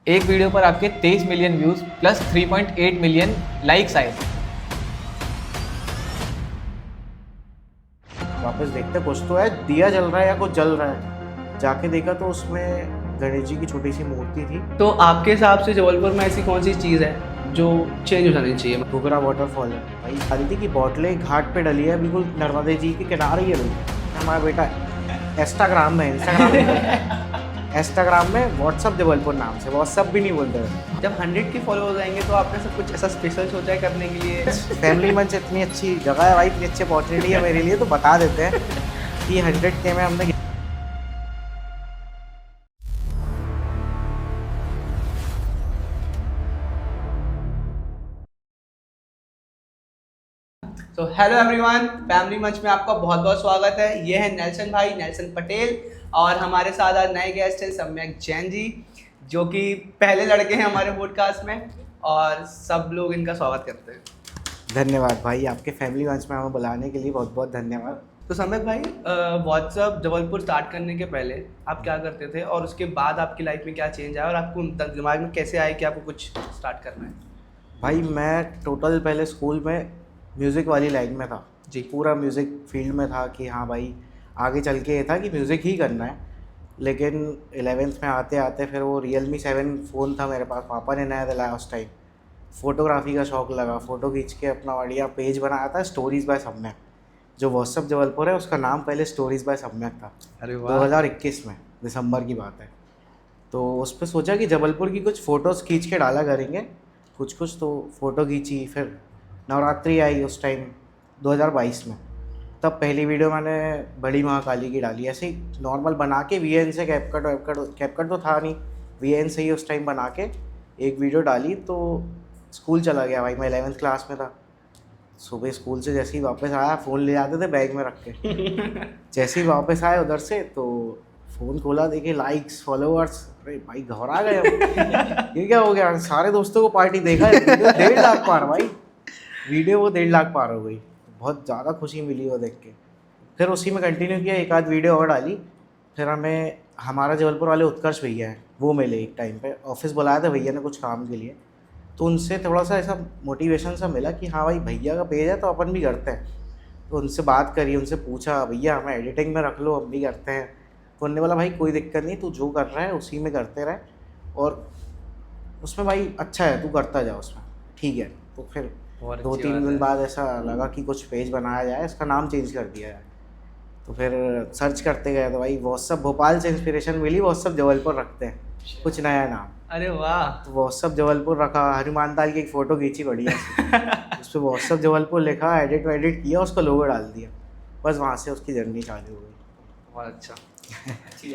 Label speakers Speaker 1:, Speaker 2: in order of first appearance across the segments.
Speaker 1: एक वीडियो पर आपके 23 million views plus 3.8 million likes आए थे।
Speaker 2: वापस देखते कुछ तो है, दिया जल रहा है या कुछ जल रहा है। जाके देखा तो उसमें गणेश जी की छोटी सी मूर्ति थी।
Speaker 3: तो आपके हिसाब से जबलपुर में ऐसी कौन सी चीज़ है जो चेंज हो जानी चाहिए?
Speaker 2: घुघरा वाटरफॉल है भाई। डाली थी कि बोतलें घाट पे डली है, बिल्कुल नर्मदे जी के किनारे ही है भाई। हमारा बेटा इंस्टाग्राम में व्हाट्सअप जबलपुर नाम से, व्हाट्सअप भी नहीं बोलते हैं।
Speaker 3: जब 100 के फॉलोअर्स आएंगे तो आपने सब कुछ ऐसा स्पेशल सोचा है करने के लिए?
Speaker 2: फैमिली मंच इतनी अच्छी जगह है भाई, इतनी अच्छी अपॉर्चुनिटी है मेरे लिए, तो बता देते हैं कि 100K में हमने
Speaker 3: तो हेलो एवरीवन, फैमिली मंच में आपका बहुत बहुत स्वागत है। ये है नेल्सन भाई, नेल्सन पटेल, और हमारे साथ आज नए गेस्ट हैं सम्यक जैन जी, जो कि पहले लड़के हैं हमारे पॉडकास्ट में, और सब लोग इनका स्वागत करते हैं।
Speaker 2: धन्यवाद भाई, आपके फैमिली मंच में हमें बुलाने के लिए बहुत बहुत धन्यवाद।
Speaker 3: तो सम्यक भाई, व्हाट्सअप जबलपुर स्टार्ट करने के पहले आप क्या करते थे और उसके बाद आपकी लाइफ में क्या चेंज आया और आपको दिमाग में कैसे आया कि आपको कुछ स्टार्ट करना है?
Speaker 2: भाई मैं टोटल पहले स्कूल में म्यूज़िक वाली लाइन में था
Speaker 3: जी।
Speaker 2: पूरा म्यूज़िक फील्ड में था कि हाँ भाई आगे चल के ये था कि म्यूज़िक ही करना है। लेकिन 11th में आते आते फिर वो Realme 7 फ़ोन था मेरे पास, पापा ने नया दिलाया उस टाइम। फ़ोटोग्राफी का शौक़ लगा, फ़ोटो खींच के अपना बढ़िया पेज बनाया था, स्टोरीज़ बाय सम्यक। जो व्हाट्सअप जबलपुर है उसका नाम पहले स्टोरीज़ बाय सम्यक था।
Speaker 3: अरे वाह।
Speaker 2: 2021 में दिसंबर की बात है। तो उस पर सोचा कि जबलपुर की कुछ फ़ोटोज़ खींच के डाला करेंगे कुछ, तो फ़ोटो खींची। फिर नवरात्रि आई उस टाइम 2022 में, तब पहली वीडियो मैंने बड़ी महाकाली की डाली, ऐसे ही नॉर्मल बना के VN से कैपकट तो था नहीं, VN से ही उस टाइम बना के एक वीडियो डाली। तो स्कूल चला गया भाई, मैं 11th क्लास में था। सुबह स्कूल से जैसे ही वापस आया, फ़ोन ले जाते थे बैग में रख के। जैसे ही वापस आए उधर से तो फ़ोन खोला, देखे लाइक्स फॉलोअर्स, अरे भाई घबरा गए हम। ये क्या हो गया, सारे दोस्तों को पार्टी देखा, 1.5 लाख पार भाई वीडियो, वो 1.5 लाख पार हो गई। बहुत ज़्यादा खुशी मिली वो देख के। फिर उसी में कंटिन्यू किया, एक आध वीडियो और डाली। फिर हमें हमारा जबलपुर वाले उत्कर्ष भैया हैं, वो मिले एक टाइम पे, ऑफिस बुलाया था भैया ने कुछ काम के लिए। तो उनसे थोड़ा सा ऐसा मोटिवेशन सा मिला कि हाँ भाई भैया का पेज है तो अपन भी करते हैं। तो उनसे बात करी, उनसे पूछा भैया हमें एडिटिंग में रख लो, हम भी करते हैं। तो उन्होंने बोला भाई कोई दिक्कत नहीं, तू जो कर रहा है उसी में करते रहे, और उसमें भाई अच्छा है, तू करता जा उसमें, ठीक है। तो फिर 2-3 दिन बाद ऐसा लगा कि कुछ पेज बनाया जाए, इसका नाम चेंज कर दिया जाए। तो फिर सर्च करते गए तो भाई व्हाट्सअप भोपाल से इंस्पिरेशन मिली, व्हाट्सअप जबलपुर रखते हैं कुछ नया नाम।
Speaker 3: अरे वाह।
Speaker 2: तो व्हाट्सअप जबलपुर रखा, हनुमान दाल की एक फ़ोटो खींची बढ़िया सी, उस पर व्हाट्सअप जबलपुर लिखा, एडिट किया, उसको लोगो डाल दिया, बस वहाँ से उसकी जर्नी चालू हो गई।
Speaker 3: बहुत अच्छा।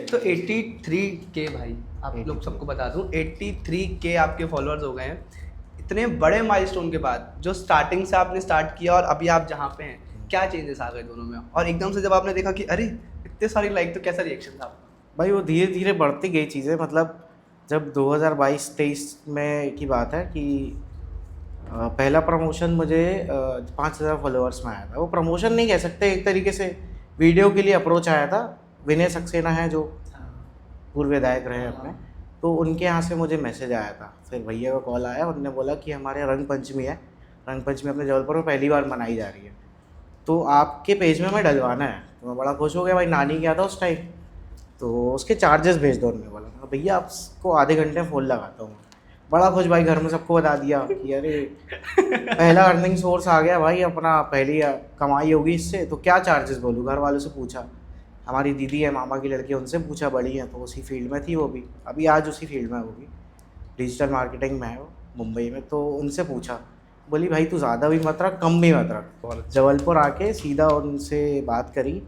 Speaker 3: तो 83K भाई, आप लोग सबको बता दूं, 83K आपके फॉलोअर्स हो गए हैं। इतने बड़े माइलस्टोन के बाद, जो स्टार्टिंग से आपने स्टार्ट किया और अभी आप जहाँ पे हैं, क्या चेंजेस आ गए दोनों में? और एकदम से जब आपने देखा कि अरे इतने सारी लाइक, तो कैसा रिएक्शन था आपका?
Speaker 2: भाई वो धीरे धीरे बढ़ती गई चीज़ें। मतलब जब 2022-23 में की बात है कि पहला प्रमोशन मुझे 5,000 फॉलोअर्स में आया था। वो प्रमोशन नहीं कह सकते, एक तरीके से वीडियो के लिए अप्रोच आया था। विनय सक्सेना है जो पूर्व विधायक रहे अपने, तो उनके यहाँ से मुझे मैसेज आया था। फिर भैया का कॉल आया, उन्होंने बोला कि हमारे रंग पंचमी है, रंग पंचमी अपने जबलपुर में पहली बार मनाई जा रही है, तो आपके पेज में मैं डलवाना है। तो मैं बड़ा खुश हो गया भाई, नानी गया था उस टाइम, तो उसके चार्जेस भेज दो। उन्होंने बोला भैया आपको आधे घंटे में फ़ोन लगाता हूँ। बड़ा खुश भाई, घर में सबको बता दिया कि अरे पहला अर्निंग सोर्स आ गया भाई, अपना पहली कमाई होगी इससे, तो क्या चार्जेस बोलूँ। घर वालों से पूछा, हमारी दीदी है मामा की लड़की, उनसे पूछा, बड़ी है तो उसी फील्ड में थी वो भी, अभी आज उसी फील्ड में है वो भी, डिजिटल मार्केटिंग में है वो मुंबई में। तो उनसे पूछा, बोली भाई तू ज़्यादा भी मत रख, कम भी मत रख। जबलपुर आके सीधा उनसे बात करी।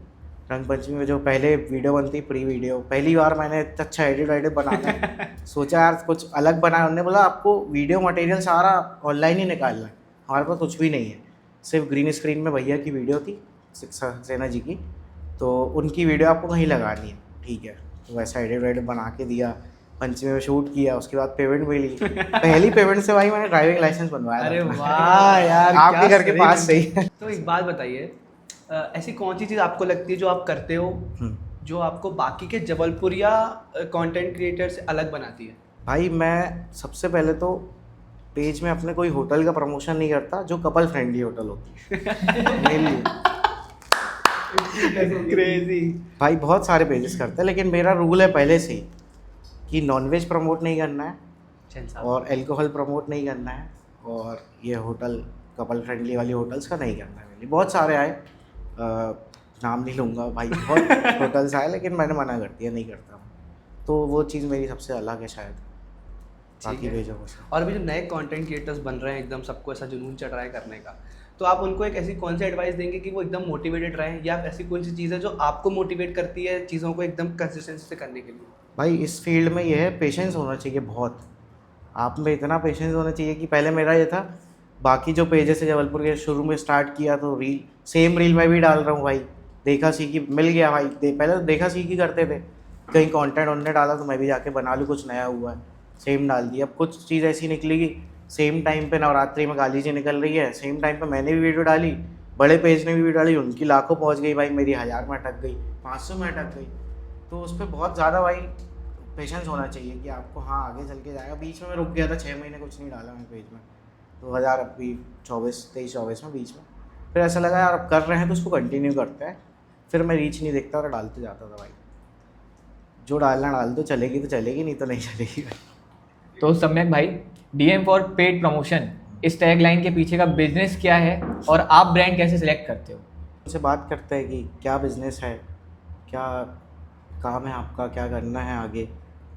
Speaker 2: रंग पंचमी में जो पहले वीडियो बनती, प्री वीडियो, पहली बार मैंने अच्छा एडिट बनाना है, सोचा यार कुछ अलग बनाया। उन्होंने बोला आपको वीडियो मटेरियल सारा ऑनलाइन ही निकालना है, हमारे पास कुछ भी नहीं है, सिर्फ ग्रीन स्क्रीन में भैया की वीडियो थी सक्सेना जी की, तो उनकी वीडियो आपको कहीं लगानी है, ठीक है। तो वैसा एडिट बना के दिया, पंचमी में शूट किया, उसके बाद पेमेंट मिली। पहली पेमेंट से भाई मैंने ड्राइविंग लाइसेंस बनवाया था।
Speaker 3: अरे वाह यार,
Speaker 2: आपके
Speaker 3: क्या
Speaker 2: घर के
Speaker 3: सही
Speaker 2: पास
Speaker 3: बंदा।
Speaker 2: सही है।
Speaker 3: तो एक बात बताइए, ऐसी कौन सी चीज़ आपको लगती है जो आप करते हो जो आपको बाकी के जबलपुरिया कंटेंट क्रिएटर से अलग बनाती है?
Speaker 2: भाई मैं सबसे पहले तो पेज में अपने कोई होटल का प्रमोशन नहीं करता जो कपल फ्रेंडली होटल होती है मेरे लिए।
Speaker 3: क्रेजी।
Speaker 2: भाई बहुत सारे पेजेस करते हैं, लेकिन मेरा रूल है पहले से ही कि नॉनवेज प्रमोट नहीं करना है और अल्कोहल प्रमोट नहीं करना है, और ये होटल कपल फ्रेंडली वाली होटल्स का नहीं करना है। मेरे लिए बहुत सारे आए, नाम नहीं लूँगा भाई, बहुत होटल्स आए, लेकिन मैंने मना कर दिया, नहीं करता हूँ। तो वो चीज़ मेरी सबसे अलग है शायद बाकी पेजों से।
Speaker 3: और अभी जो नए कंटेंट क्रिएटर्स बन रहे हैं, एकदम सबको ऐसा जुनून चढ़ रहा है करने का, तो आप उनको एक ऐसी कौन सी एडवाइस देंगे कि वो एकदम मोटिवेटेड रहें, या ऐसी कौन सी चीज़ है जो आपको मोटिवेट करती है चीज़ों को एकदम कंसिस्टेंसी से करने के लिए?
Speaker 2: भाई इस फील्ड में ये है, पेशेंस होना चाहिए बहुत। आप में इतना पेशेंस होना चाहिए कि पहले मेरा ये था, बाकी जो पेजेस है जबलपुर के, शुरू में स्टार्ट किया तो रील, सेम रील मैं भी डाल रहा हूँ भाई, देखा सीखी मिल गया भाई। पहले तो देखा सीखी करते थे, कहीं कंटेंट उन्होंने डाला तो मैं भी जाके बना लूँ, कुछ नया हुआ है सेम डाल दिया। अब कुछ चीज़ ऐसी निकलेगी, सेम टाइम पे नवरात्रि में काली जी निकल रही है, सेम टाइम पे मैंने भी वीडियो डाली, बड़े पेज ने भी वीडियो डाली, उनकी लाखों पहुंच गई भाई, मेरी 1000 में अटक गई, 500 में अटक गई। तो उस पर बहुत ज़्यादा भाई पेशेंस होना चाहिए कि आपको हाँ आगे चल के जाएगा। बीच में मैं रुक गया था, 6 महीने कुछ नहीं डाला मैं पेज में, 2023-24 में बीच में। फिर ऐसा लगा यार अब कर रहे हैं तो उसको कंटिन्यू करते हैं। फिर मैं रीच नहीं देखता और डालते जाता था भाई, जो डालना डाल दो, चलेगी तो चलेगी, नहीं तो नहीं चलेगी भाई।
Speaker 1: तो सम्यक भाई, डीएम फॉर पेड प्रमोशन, इस टैग लाइन के पीछे का बिजनेस क्या है और आप ब्रांड कैसे सिलेक्ट करते हो?
Speaker 2: उनसे बात करते हैं कि क्या बिज़नेस है, क्या काम है आपका, क्या करना है आगे,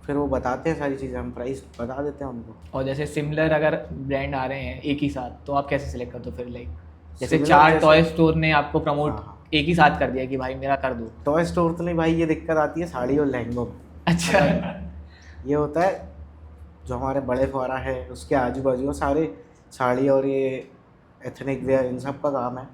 Speaker 2: फिर वो बताते हैं सारी चीज़ें, हम प्राइस बता देते हैं उनको।
Speaker 1: और जैसे सिमिलर अगर ब्रांड आ रहे हैं एक ही साथ, तो आप कैसे सिलेक्ट करते हो फिर? लाइक जैसे
Speaker 2: Similar
Speaker 1: 4
Speaker 2: जैसे-
Speaker 1: टॉय स्टोर ने आपको प्रमोट
Speaker 2: हाँ।
Speaker 1: एक ही साथ कर दिया कि भाई मेरा कर दो।
Speaker 2: टॉय स्टोर तो नहीं भाई, ये दिक्कत आती है साड़ी और लहंगों में।
Speaker 1: अच्छा।
Speaker 2: ये होता है जो हमारे बड़े फौरा है उसके आजू बाजू सारे साड़ी और ये एथनिक वेयर, इन सब का काम है,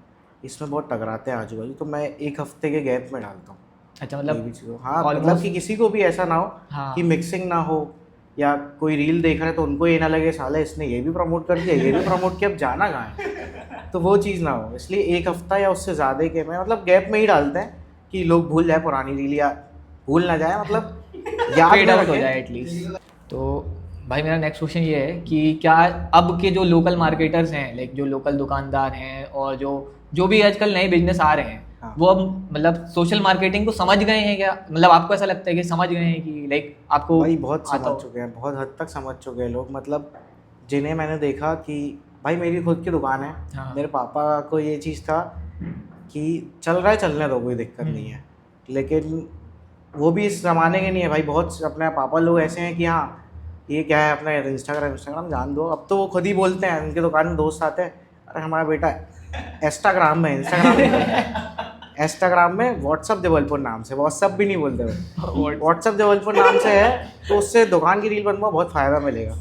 Speaker 2: इसमें बहुत टकराते हैं आजू बाजू। तो मैं 1 हफ्ते के गैप में डालता हूँ।
Speaker 1: अच्छा,
Speaker 2: कोई भी
Speaker 1: मतलब
Speaker 2: चीज़ हो, हाँ मतलब कि किसी को भी ऐसा ना हो
Speaker 1: हाँ।
Speaker 2: कि मिक्सिंग ना हो, या कोई रील देख रहा है तो उनको ये ना लगे साला इसने ये भी प्रमोट कर दिया, ये भी प्रमोट किया, अब जाना कहाँ है, तो वो चीज़ ना हो। इसलिए 1 हफ्ता या उससे ज़्यादा के में मतलब गैप में ही डालते हैं कि लोग भूल जाए पुरानी रील, या भूल ना जाए, मतलब याद
Speaker 1: फेड
Speaker 2: में
Speaker 1: आउट हो
Speaker 2: रखें।
Speaker 1: जाए एटलीस्ट। तो भाई मेरा नेक्स्ट क्वेश्चन ये है कि क्या अब के जो लोकल मार्केटर्स हैं, लाइक जो लोकल दुकानदार हैं और जो भी आजकल नए बिजनेस आ रहे हैं,
Speaker 2: हाँ।
Speaker 1: वो अब मतलब सोशल मार्केटिंग को समझ गए हैं क्या? मतलब आपको ऐसा लगता है कि समझ गए हैं कि लाइक आपको
Speaker 2: भाई बहुत
Speaker 1: आता
Speaker 2: समझ
Speaker 1: हो?
Speaker 2: चुके हैं, बहुत हद तक समझ चुके हैं लोग। मतलब जिन्हें मैंने देखा कि भाई मेरी खुद की दुकान है,
Speaker 1: हाँ।
Speaker 2: मेरे पापा को ये चीज़ था कि चल रहा है चलने दो, कोई दिक्कत नहीं है, लेकिन वो भी इस ज़माने के नहीं है भाई। बहुत अपने पापा लोग ऐसे हैं कि हाँ ये क्या है अपना इंस्टाग्राम जान दो। अब तो वो खुद ही बोलते हैं, उनकी दुकान में दोस्त आते हैं, अरे हमारा बेटा इंस्टाग्राम में इंस्टाग्राम में व्हाट्सअप जबलपुर नाम से, व्हाट्सअप भी नहीं बोलते वो, व्हाट्सअप जबलपुर नाम से है, तो उससे दुकान की रील बनवा बहुत फ़ायदा मिलेगा।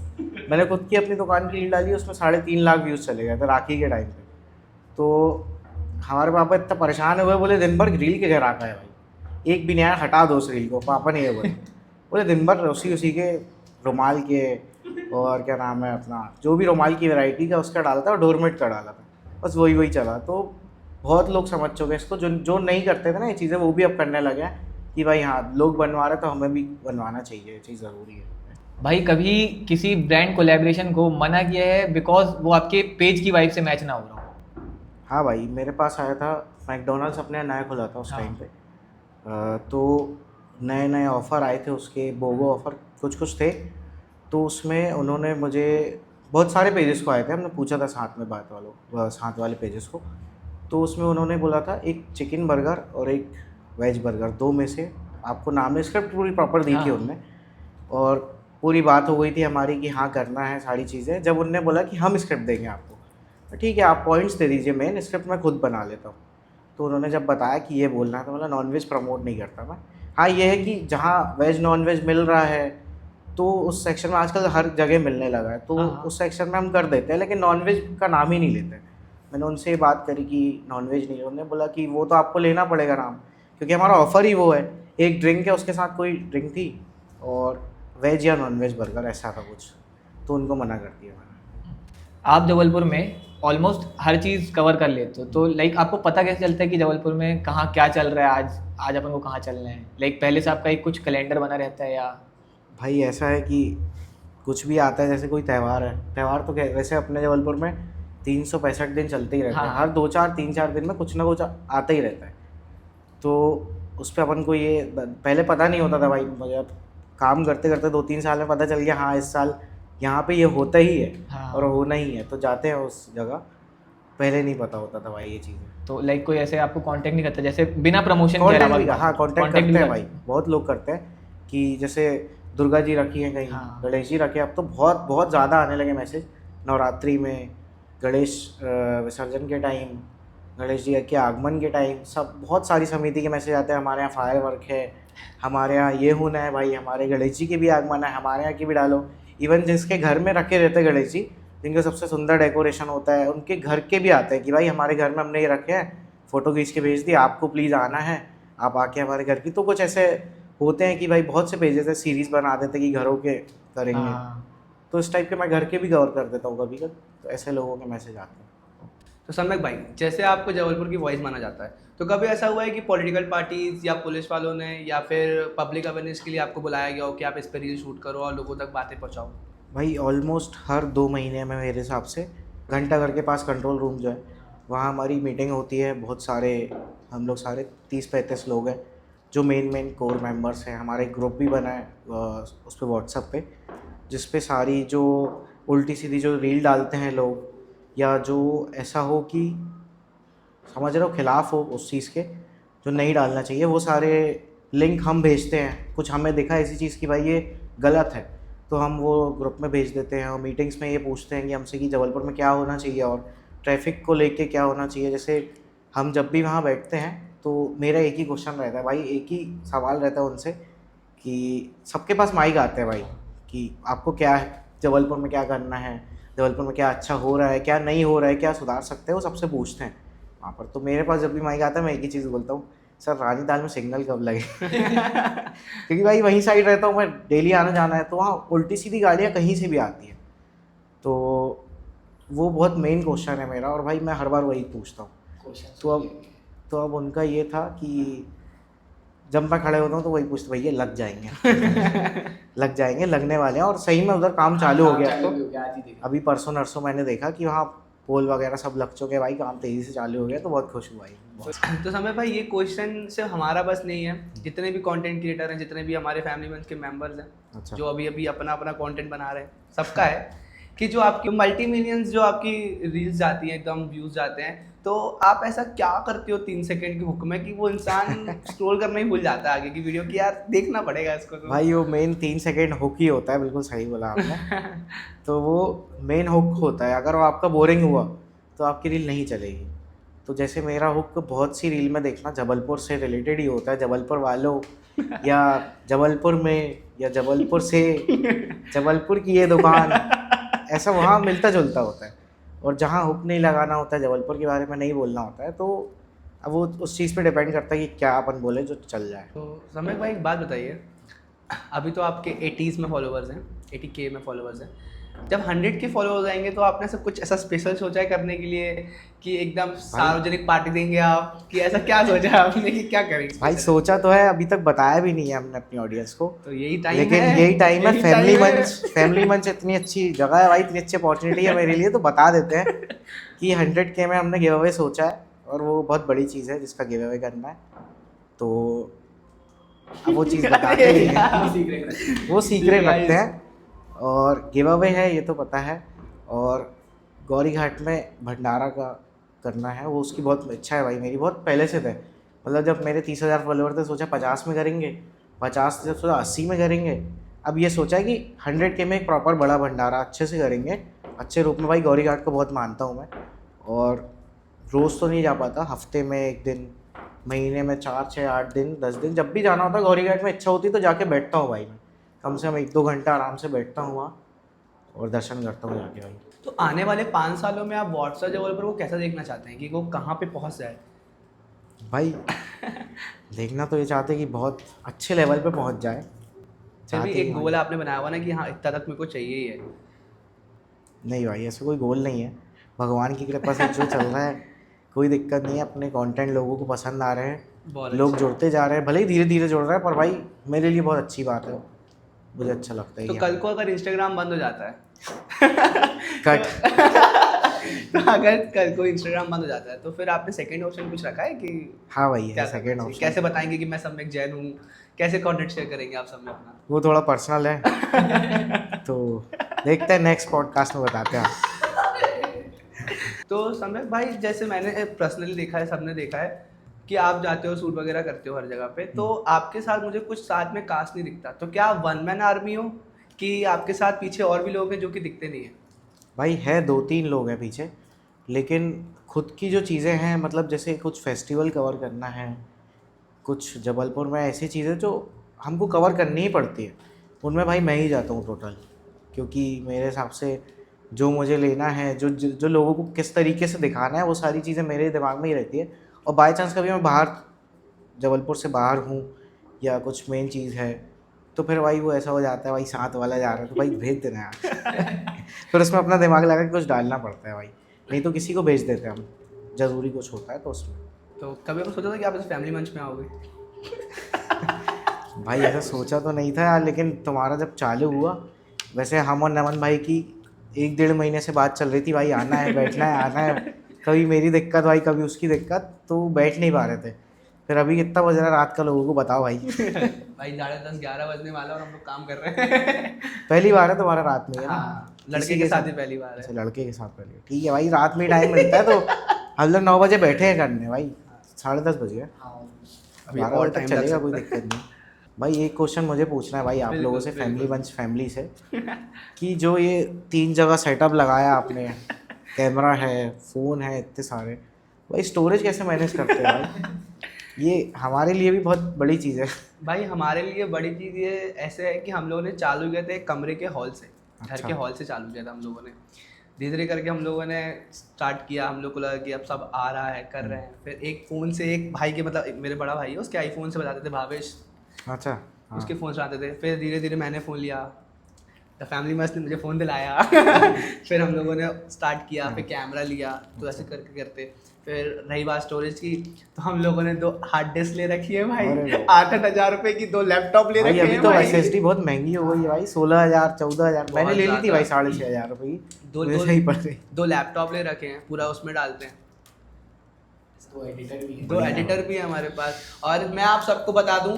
Speaker 2: मैंने खुद की अपनी दुकान की रील डाली, उसमें 3.5 लाख व्यूज़ चले गए थे राखी के टाइम पे। तो हमारे पापा इतना परेशान हुए, बोले दिन भर रील के घर आता है भाई, एक भी नहीं आया, हटा दो उस रील को। पापा ने ये बोले दिन भर उसी के रुमाल के और क्या नाम है अपना, जो भी रुमाल की वैरायटी का उसका डालता है, और डोरमेट का डाला था, बस वही चला। तो बहुत लोग समझ चुके हैं इसको, जो नहीं करते थे ना ये चीज़ें, वो भी अब करने लगे हैं कि भाई हाँ लोग बनवा रहे तो हमें भी बनवाना चाहिए, ये चीज़ ज़रूरी है।
Speaker 1: भाई कभी किसी ब्रांड कोलैबोरेशन को मना किया है बिकॉज वो आपके पेज की वाइब से मैच ना हो रहा हो?
Speaker 2: हाँ भाई, मेरे पास आया था, मैकडोनल्ड्स अपने नया खुला था उस
Speaker 1: हाँ।
Speaker 2: टाइम पे, तो नए ऑफ़र आए थे उसके, बोगो ऑफ़र कुछ थे। तो उसमें उन्होंने मुझे, बहुत सारे पेजेस को आए थे, हमने पूछा था साथ वाले पेजेस को, तो उसमें उन्होंने बोला था एक चिकन बर्गर और एक वेज बर्गर, 2 में से आपको नाम है। स्क्रिप्ट पूरी प्रॉपर दी थी
Speaker 1: हाँ।
Speaker 2: उनने, और पूरी बात हो गई थी हमारी कि हाँ करना है सारी चीज़ें। जब उनने बोला कि हम स्क्रिप्ट देंगे आपको, तो ठीक है आप पॉइंट्स दे दीजिए, मेन स्क्रिप्ट मैं खुद बना लेता हूँ। तो उन्होंने जब बताया कि ये बोलना है, तो बोला नॉनवेज प्रमोट नहीं करता मैं। हाँ ये है कि जहाँ वेज नॉन वेज मिल रहा है, तो उस सेक्शन में आजकल हर जगह मिलने लगा है, तो
Speaker 1: हाँ।
Speaker 2: उस सेक्शन में हम कर देते हैं, लेकिन नॉनवेज का नाम ही नहीं लेते। मैंने उनसे ये बात करी कि नॉनवेज नहीं, उन्होंने बोला कि वो तो आपको लेना पड़ेगा नाम, क्योंकि हमारा ऑफ़र ही वो है, एक ड्रिंक है उसके साथ कोई ड्रिंक थी, और वेज या नॉनवेज बर्गर ऐसा था कुछ, तो उनको मना कर दिया मैंने।
Speaker 1: आप जबलपुर में ऑलमोस्ट हर चीज़ कवर कर लेते हो, तो लाइक आपको पता कैसे चलता है कि जबलपुर में कहाँ क्या चल रहा है, आज अपन को कहाँ चलना है? लाइक पहले से आपका एक कुछ कैलेंडर बना रहता है या?
Speaker 2: भाई ऐसा है कि कुछ भी आता है, जैसे कोई त्यौहार है, त्यौहार तो वैसे अपने जबलपुर में 365 दिन चलते ही रहते हैं,
Speaker 1: हाँ।
Speaker 2: हर 3-4 दिन में कुछ ना कुछ आता ही रहता है। तो उस पर अपन को ये पहले पता नहीं होता था भाई, मुझे अब काम करते करते 2-3 साल में पता चल गया हाँ इस साल यहाँ पे ये होता ही है
Speaker 1: हाँ।
Speaker 2: और होना ही है, तो जाते हैं उस जगह। पहले नहीं पता होता था भाई ये चीज़ें।
Speaker 1: तो लाइक कोई ऐसे आपको कांटेक्ट नहीं करता जैसे बिना प्रमोशन के
Speaker 2: कॉन्टेक्ट
Speaker 1: अलावा?
Speaker 2: भी, हाँ कॉन्टेक्ट
Speaker 1: contact
Speaker 2: करते
Speaker 1: भी
Speaker 2: हैं भाई, बहुत लोग करते हैं कि जैसे दुर्गा जी रखी हैं कहीं,
Speaker 1: हाँ।
Speaker 2: गणेश जी रखे, अब तो बहुत बहुत ज़्यादा आने लगे मैसेज। नवरात्रि में, गणेश विसर्जन के टाइम, गणेश जी के आगमन के टाइम, सब बहुत सारी समिति के मैसेज आते हैं, हमारे यहाँ फायर वर्क है, हमारे यहाँ ये होना है भाई, हमारे गणेश जी के भी आगमन है, हमारे यहाँ की भी डालो। इवन जिसके घर में रखे रहते हैं गणेश जी, जिनका सबसे सुंदर डेकोरेशन होता है, उनके घर के भी आते हैं कि भाई हमारे घर में हमने ये रखे हैं, फ़ोटो खींच के भेज दी, आपको प्लीज़ आना है, आप आके हमारे घर की। तो कुछ ऐसे होते हैं कि भाई बहुत से पेजेस है, सीरीज़ बना देते हैं कि घरों के करेंगे।
Speaker 1: हाँ।
Speaker 2: तो इस टाइप के मैं घर के भी कवर कर देता हूँ कभी कभी, तो ऐसे लोगों के मैसेज आते हैं।
Speaker 3: तो सम्यक भाई, जैसे आपको जबलपुर की वॉइस माना जाता है, तो कभी ऐसा हुआ है कि पॉलिटिकल पार्टीज या पुलिस वालों ने या फिर पब्लिक अवेयरनेस के लिए आपको बुलाया गया हो कि आप इस पर रील शूट करो और लोगों तक बातें पहुंचाओ?
Speaker 2: भाई ऑलमोस्ट हर 2 महीने में मेरे हिसाब से घंटाघर के पास कंट्रोल रूम जो है, वहाँ हमारी मीटिंग होती है। बहुत सारे, हम लोग सारे 30-35 लोग हैं जो मेन कोर मेंबर्स हैं। हमारा एक ग्रुप भी बना है उस पर व्हाट्सएप पे, जिस पे सारी जो उल्टी सीधी जो रील डालते हैं लोग, या जो ऐसा हो कि समझ रहे हो खिलाफ हो उस चीज़ के, जो नहीं डालना चाहिए, वो सारे लिंक हम भेजते हैं। कुछ हमें दिखा ऐसी चीज़ कि भाई ये गलत है, तो हम वो ग्रुप में भेज देते हैं। और मीटिंग्स में ये पूछते हैं कि हमसे कि जबलपुर में क्या होना चाहिए और ट्रैफिक को लेके क्या होना चाहिए। जैसे हम जब भी वहाँ बैठते हैं तो मेरा एक ही क्वेश्चन रहता है भाई, एक ही सवाल रहता है उनसे कि सबके पास माइक आते हैं भाई, कि आपको क्या है जबलपुर में, क्या करना है जबलपुर में, क्या अच्छा हो रहा है, क्या नहीं हो रहा है, क्या सुधार सकते हैं, वो सबसे पूछते हैं वहाँ पर। तो मेरे पास जब भी माइक आता है मैं एक ही चीज़ बोलता हूँ, सर रानीताल में सिग्नल कब लगे क्योंकि भाई वहीं साइड रहता हूँ मैं, डेली आना जाना है, तो वहाँ उल्टी सीधी गाड़ियाँ कहीं से भी आती हैं। तो वो बहुत मेन क्वेश्चन है मेरा, और भाई मैं हर बार वही पूछता हूँ। तो अब उनका ये था कि जब मैं खड़े होता हूँ तो वही पूछते, भैया लग जाएंगे लग जाएंगे, लगने वाले हैं। और सही में उधर काम चालू हो गया। तो अभी परसों नरसों मैंने देखा कि वहाँ पोल वगैरह सब लग चुके हैं भाई, काम तेज़ी से चालू हो गया, तो बहुत खुश हुआ भाई।
Speaker 3: तो समय भाई, ये क्वेश्चन सिर्फ हमारा बस नहीं है, जितने भी कंटेंट क्रिएटर हैं, जितने भी हमारे फैमिली मेंबर्स के मेंबर्स हैं,
Speaker 2: अच्छा।
Speaker 3: जो अभी अभी अपना अपना कंटेंट बना रहे हैं, सबका है कि जो आपकी मल्टी मिलियंस जो आपकी रील्स जाती हैं, एकदम व्यूज जाते हैं, तो आप ऐसा क्या करते हो 3 सेकंड की हुक में कि वो इंसान स्क्रॉल करना ही भूल जाता है आगे की वीडियो की, यार देखना पड़ेगा इसको? तो
Speaker 2: भाई वो मेन 3 सेकंड हुक ही होता है, बिल्कुल सही बोला आपने तो वो मेन हुक होता है। अगर वो आपका बोरिंग हुआ तो आपकी रील नहीं चलेगी। तो जैसे मेरा हुक बहुत सी रील में देखना जबलपुर से रिलेटेड ही होता है, जबलपुर वालों या जबलपुर में, या जबलपुर से, जबलपुर की ये दुकान, ऐसा वहाँ मिलता जुलता होता है। और जहाँ हुक नहीं लगाना होता है, जबलपुर के बारे में नहीं बोलना होता है, तो अब वो उस चीज़ पे डिपेंड करता है कि क्या अपन बोले जो चल जाए।
Speaker 3: तो समय भाई एक बात बताइए, अभी तो आपके 80s में फॉलोवर्स हैं, 80K में फॉलोवर्स हैं, जब 100 के फॉलोवर्स आएंगे तो आपने सब कुछ ऐसा स्पेशल सोचा है करने के लिए कि एकदम सार्वजनिक पार्टी देंगे आप, कि ऐसा क्या सोचा है आपने कि क्या करेंगे?
Speaker 2: भाई सोचा तो है, अभी तक बताया भी नहीं है हमने अपनी ऑडियंस को,
Speaker 3: तो यही टाइम
Speaker 2: लेकिन
Speaker 3: है,
Speaker 2: यही टाइम है।
Speaker 3: यही
Speaker 2: फैमिली
Speaker 3: time है।
Speaker 2: मंच, फैमिली मंच इतनी अच्छी जगह है भाई, इतनी अच्छी अपॉर्चुनिटी है मेरे लिए, तो बता देते हैं कि 100K में हमने गिव अवे सोचा है, और वो बहुत बड़ी चीज़ है जिसका गिव अवे करना है। तो अब वो चीज़ बताते ही हैं, वो सीक्रेट रखते हैं। और गिव अवे है ये तो पता है, और गौरी घाट में भंडारा का करना है, वो उसकी बहुत इच्छा है भाई मेरी, बहुत पहले से थे। मतलब जब मेरे 30,000 फॉलोवर थे, सोचा 50 में करेंगे, 50 से सोचा 80 में करेंगे। अब ये सोचा है कि 100K में एक प्रॉपर बड़ा भंडारा अच्छे से करेंगे, अच्छे रूप में। भाई गौरी घाट को बहुत मानता हूँ मैं, और रोज़ तो नहीं जा पाता, हफ्ते में 1 दिन, महीने में 4, 6, 8 दिन, 10 दिन, जब भी जाना होता है गौरी घाट में, इच्छा होती तो जाके बैठता हूँ भाई मैं, कम से कम 1-2 घंटा आराम से बैठता हूँ वहाँ और दर्शन करता हूँ जाके भाई।
Speaker 3: तो आने वाले 5 सालों में आप व्हाट्सएप जबलपुर को कैसा देखना चाहते हैं कि वो कहाँ पे पहुँच जाए?
Speaker 2: भाई देखना तो ये चाहते हैं कि बहुत अच्छे लेवल पे पहुँच जाए।
Speaker 3: फिर भी
Speaker 2: चाहते
Speaker 3: एक
Speaker 2: हैं
Speaker 3: गोल आपने बनाया हुआ ना कि हाँ इतना तक मेरे को चाहिए ही है?
Speaker 2: नहीं भाई, ऐसा कोई गोल नहीं है, भगवान की कृपा से जो चल रहा है कोई दिक्कत नहीं है। अपने कंटेंट लोगों को पसंद आ रहे हैं,
Speaker 3: बहुत
Speaker 2: लोग
Speaker 3: अच्छा।
Speaker 2: जुड़ते जा रहे हैं, भले ही धीरे धीरे जुड़ रहे हैं, पर भाई मेरे लिए बहुत अच्छी बात है। मुझे अच्छा लगता है
Speaker 3: तो
Speaker 2: कि
Speaker 3: कल को अगर इंस्टाग्राम बंद हो जाता है
Speaker 2: कट
Speaker 3: तो अगर कल को इंस्टाग्राम बंद हो जाता है तो फिर आपने सेकंड ऑप्शन कुछ रखा है कि
Speaker 2: हाँ भाई
Speaker 3: क्या
Speaker 2: है
Speaker 3: करना
Speaker 2: सेकेंड
Speaker 3: चाहिए?
Speaker 2: ऑप्शन।
Speaker 3: कैसे बताएंगे कि मैं सम्यक जैन हूँ? कैसे कंटेंट शेयर करेंगे आप सब में अपना?
Speaker 2: वो थोड़ा पर्सनल है तो देखते हैं नेक्स्ट पॉडकास्ट में बताते हैं।
Speaker 3: तो सम्यक भाई, जैसे मैंने पर्सनली देखा है, सबने देखा है कि आप जाते हो शूट वगैरह करते हो हर जगह पे, तो आपके साथ मुझे कुछ साथ में कास्ट नहीं दिखता। तो क्या आप वन मैन आर्मी हो कि आपके साथ पीछे और भी लोग हैं जो कि दिखते नहीं है?
Speaker 2: भाई है 2-3 लोग हैं पीछे, लेकिन खुद की जो चीज़ें हैं मतलब जैसे कुछ फेस्टिवल कवर करना है, कुछ जबलपुर में ऐसी चीज़ें जो हमको कवर करनी ही पड़ती है, उनमें भाई मैं ही जाता हूँ टोटल। क्योंकि मेरे हिसाब से जो मुझे लेना है, जो लोगों को किस तरीके से दिखाना है, वो सारी चीज़ें मेरे दिमाग में ही रहती है। और बाय चांस कभी मैं बाहर जबलपुर से बाहर हूँ या कुछ मेन चीज़ है, तो फिर भाई वो ऐसा हो जाता है भाई साथ वाला जा रहा है तो भाई भेज देना यार। फिर उसमें अपना दिमाग लगा के कुछ डालना पड़ता है भाई, नहीं तो किसी को भेज देते हैं हम, ज़रूरी कुछ होता है तो उसमें।
Speaker 3: तो कभी आपने सोचा था कि आप इस फैमिली मंच में आओगे?
Speaker 2: भाई ऐसा सोचा तो नहीं था यार, लेकिन तुम्हारा जब चालू हुआ, वैसे हम और नमन भाई की 1-1.5 महीने से बात चल रही थी भाई आना है बैठना है आना है। कभी मेरी दिक्कत भाई कभी उसकी दिक्कत, तो बैठ नहीं पा रहे थे। फिर अभी कितना बज रहा है रात का, लोगों को बताओ भाई।
Speaker 3: भाई 10:30-11 बजने वाला और हम लोग काम कर रहे हैं।
Speaker 2: पहली बार है तुम्हारा रात में है ना?
Speaker 3: हाँ, लड़के
Speaker 2: किसी
Speaker 3: के साथ ही पहली बार
Speaker 2: अच्छा
Speaker 3: है।
Speaker 2: लड़के के साथ पहले, ठीक है भाई, रात में टाइम मिलता है तो हम लोग 9 बजे बैठे हैं करने भाई, 10:30 बज गए।
Speaker 3: अभी
Speaker 2: 12
Speaker 3: और
Speaker 2: बजे तक
Speaker 3: टाइम लग
Speaker 2: चलेगा, कोई
Speaker 3: सकता है।
Speaker 2: दिक्कत नहीं। भाई एक क्वेश्चन मुझे पूछना है भाई आप
Speaker 3: बिल्कुल,
Speaker 2: लोगों से, फैमिली
Speaker 3: बिल्कुल।
Speaker 2: बंच फैमिली से, कि जो ये 3 जगह सेटअप लगाया आपने, कैमरा है, फ़ोन है, इतने सारे, भाई स्टोरेज कैसे मैनेज करते हैं भाई? ये हमारे लिए भी बहुत बड़ी चीज़ है।
Speaker 3: भाई हमारे लिए बड़ी चीज़ ये ऐसे है कि हम लोगों ने चालू किया था एक कमरे के हॉल से, घर
Speaker 2: अच्छा।
Speaker 3: के हॉल से चालू किया था हम लोगों ने। धीरे धीरे करके हम लोगों ने स्टार्ट किया, हम लोग को लगा कि अब सब आ रहा है, कर रहे हैं। फिर एक फ़ोन से, एक भाई के मतलब एक मेरे बड़ा भाई है, उसके आईफोन से बताते थे, भावेश,
Speaker 2: अच्छा हाँ।
Speaker 3: उसके फ़ोन से आते थे। फिर धीरे धीरे मैंने फ़ोन लिया, द फैमिली मस्ट ने मुझे फ़ोन दिलाया। फिर हम लोगों ने स्टार्ट किया, फिर कैमरा लिया, तो ऐसे करके करते। फिर रही बात स्टोरेज की, तो हम लोगों ने 2 हार्ड डिस्क ले रखी है भाई,
Speaker 2: अरे वाह।
Speaker 3: 8-8 हज़ार रुपए की 2 लैपटॉप ले
Speaker 2: भाई
Speaker 3: रखे
Speaker 2: अभी
Speaker 3: हैं
Speaker 2: तो
Speaker 3: भाई।
Speaker 2: SSD बहुत महंगी हो गई है भाई, 16,000 14,000 मैंने
Speaker 3: बहुत
Speaker 2: ले ली थी
Speaker 3: ज़्यादा।
Speaker 2: भाई 6,500 रुपये की,
Speaker 3: दो
Speaker 2: मुझे
Speaker 3: दो
Speaker 2: सही पड़ गई।
Speaker 3: 2 लैपटॉप ले रखे हैं, पूरा उसमें डालते हैं।
Speaker 1: तो एडिटर भी
Speaker 3: 2 एडिटर भी है हमारे पास। और मैं आप सबको बता दूं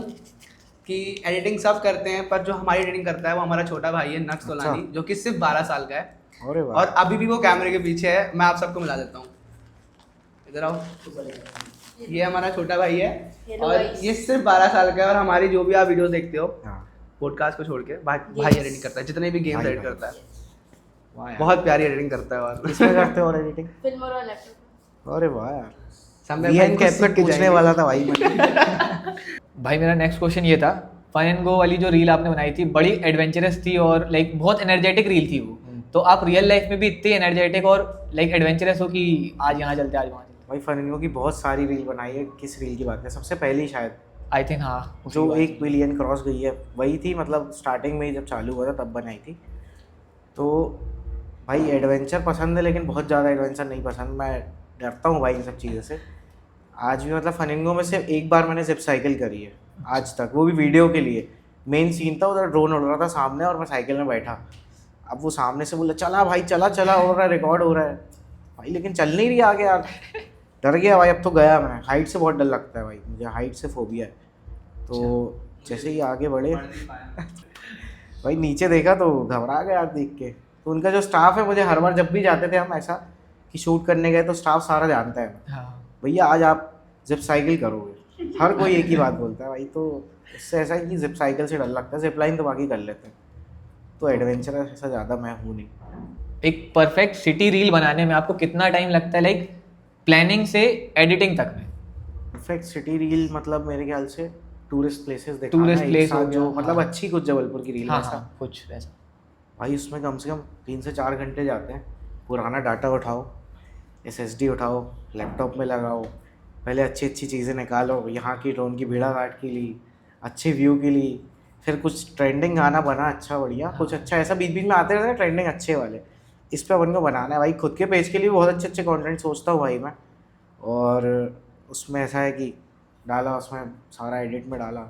Speaker 3: कि एडिटिंग सब करते हैं, पर जो हमारी एडिटिंग करता है वो हमारा छोटा भाई है नक्स तोलानी, जो कि सिर्फ 12 साल का है,
Speaker 2: अरे वाह।
Speaker 3: और अभी भी वो कैमरे के पीछे है। मैं आप सबको मिला देता हूँ, इधर आओ। ये हमारा छोटा भाई है,
Speaker 4: Hello
Speaker 3: और
Speaker 4: guys.
Speaker 3: ये सिर्फ 12 साल का है। और हमारी जो भी आप वीडियोस देखते हो
Speaker 2: हाँ
Speaker 3: पॉडकास्ट को छोड़ के, भाई
Speaker 4: Yes.
Speaker 3: एडिटिंग करता है, जितने भी गेम्स
Speaker 2: भाई,
Speaker 3: एडिट
Speaker 2: भाई।
Speaker 3: करता है,
Speaker 2: वाह यार।
Speaker 3: बहुत प्यारी एडिटिंग करता है। और
Speaker 2: किसमें करते हो और एडिटिंग?
Speaker 4: फिल्म और लैपटॉप।
Speaker 2: अरे वाह यार,
Speaker 3: समय
Speaker 2: VN
Speaker 3: भाई कुछ
Speaker 2: कैप्टन
Speaker 3: सीख के
Speaker 2: पूछने
Speaker 3: जाएंगे।
Speaker 2: वाला था भाई मैं।
Speaker 1: भाई मेरा नेक्स्ट क्वेश्चन ये था, फन एंड गो वाली जो रील आपने बनाई थी बड़ी एडवेंचरस थी और लाइक बहुत एनर्जेटिक रील थी वो। तो आप रियल लाइफ में भी इतनी एनर्जेटिक और लाइक एडवेंचरस हो कि आज यहाँ चलते आज वहाँ चलते?
Speaker 2: भाई फनिंगो की बहुत सारी रील बनाई है, किस रील की बात है? सबसे पहली शायद
Speaker 1: आई थिंक हाँ, उसी
Speaker 2: जो
Speaker 1: बात
Speaker 2: 1 बिलियन क्रॉस गई है वही थी, मतलब स्टार्टिंग में ही जब चालू हुआ था तब बनाई थी। तो भाई एडवेंचर पसंद है, लेकिन बहुत ज़्यादा एडवेंचर नहीं पसंद, मैं डरता हूँ भाई इन सब चीज़ों से। आज भी मतलब फनिंगो में से एक बार मैंने जिप साइकिल करी है आज तक, वो भी वीडियो के लिए। मेन सीन था, उधर ड्रोन उड़ रहा था सामने और मैं साइकिल में बैठा। अब वो सामने से बोला चला भाई चला चला, हो रहा है रिकॉर्ड हो रहा है भाई, लेकिन चल नहीं रही आगे यार। डर गया भाई, अब तो गया मैं। हाइट से बहुत डर लगता है भाई, मुझे हाइट से फोबिया है। तो जैसे ही आगे बढ़े भाई, नीचे देखा तो घबरा गया यार देख के। तो उनका जो स्टाफ है, मुझे हर बार जब भी जाते थे हम ऐसा कि शूट करने गए, तो स्टाफ सारा जानता है
Speaker 1: हाँ।
Speaker 2: भैया आज आप जिप साइकिल करोगे, हर कोई एक ही बात बोलता है भाई। तो उससे ऐसा है कि जिप साइकिल से डर लगता है, जिप लाइन तो बाकी कर लेते हैं। तो एडवेंचर ऐसा ज़्यादा मैं हूँ नहीं।
Speaker 1: एक परफेक्ट सिटी रील बनाने में आपको कितना टाइम लगता है, लाइक प्लानिंग से एडिटिंग तक में?
Speaker 2: परफेक्ट सिटी रील मतलब मेरे ख्याल से टूरिस्ट प्लेसेस दिखाना,
Speaker 1: टूरिस्ट
Speaker 2: एक
Speaker 1: प्लेस
Speaker 2: साथ
Speaker 1: हो गया,
Speaker 2: जो मतलब
Speaker 1: हाँ।
Speaker 2: अच्छी कुछ जबलपुर की रील
Speaker 1: हाँ
Speaker 2: ऐसा
Speaker 1: हाँ, कुछ ऐसा।
Speaker 2: भाई उसमें कम से कम 3 से 4 घंटे जाते हैं। पुराना डाटा उठाओ, SSD उठाओ, लैपटॉप में लगाओ, पहले अच्छी अच्छी चीज़ें निकालो, यहाँ की ड्रोन की भीड़ा घाट के लिए, अच्छे व्यू के लिए, फिर कुछ ट्रेंडिंग गाना बना अच्छा बढ़िया, कुछ अच्छा ऐसा बीच बीच में आते रहते हैं ट्रेंडिंग अच्छे वाले, इस पे अपन को बनाना है भाई। खुद के पेज के लिए बहुत अच्छे अच्छे कंटेंट सोचता हूँ भाई मैं, और उसमें ऐसा है कि डाला, उसमें सारा एडिट में डाला,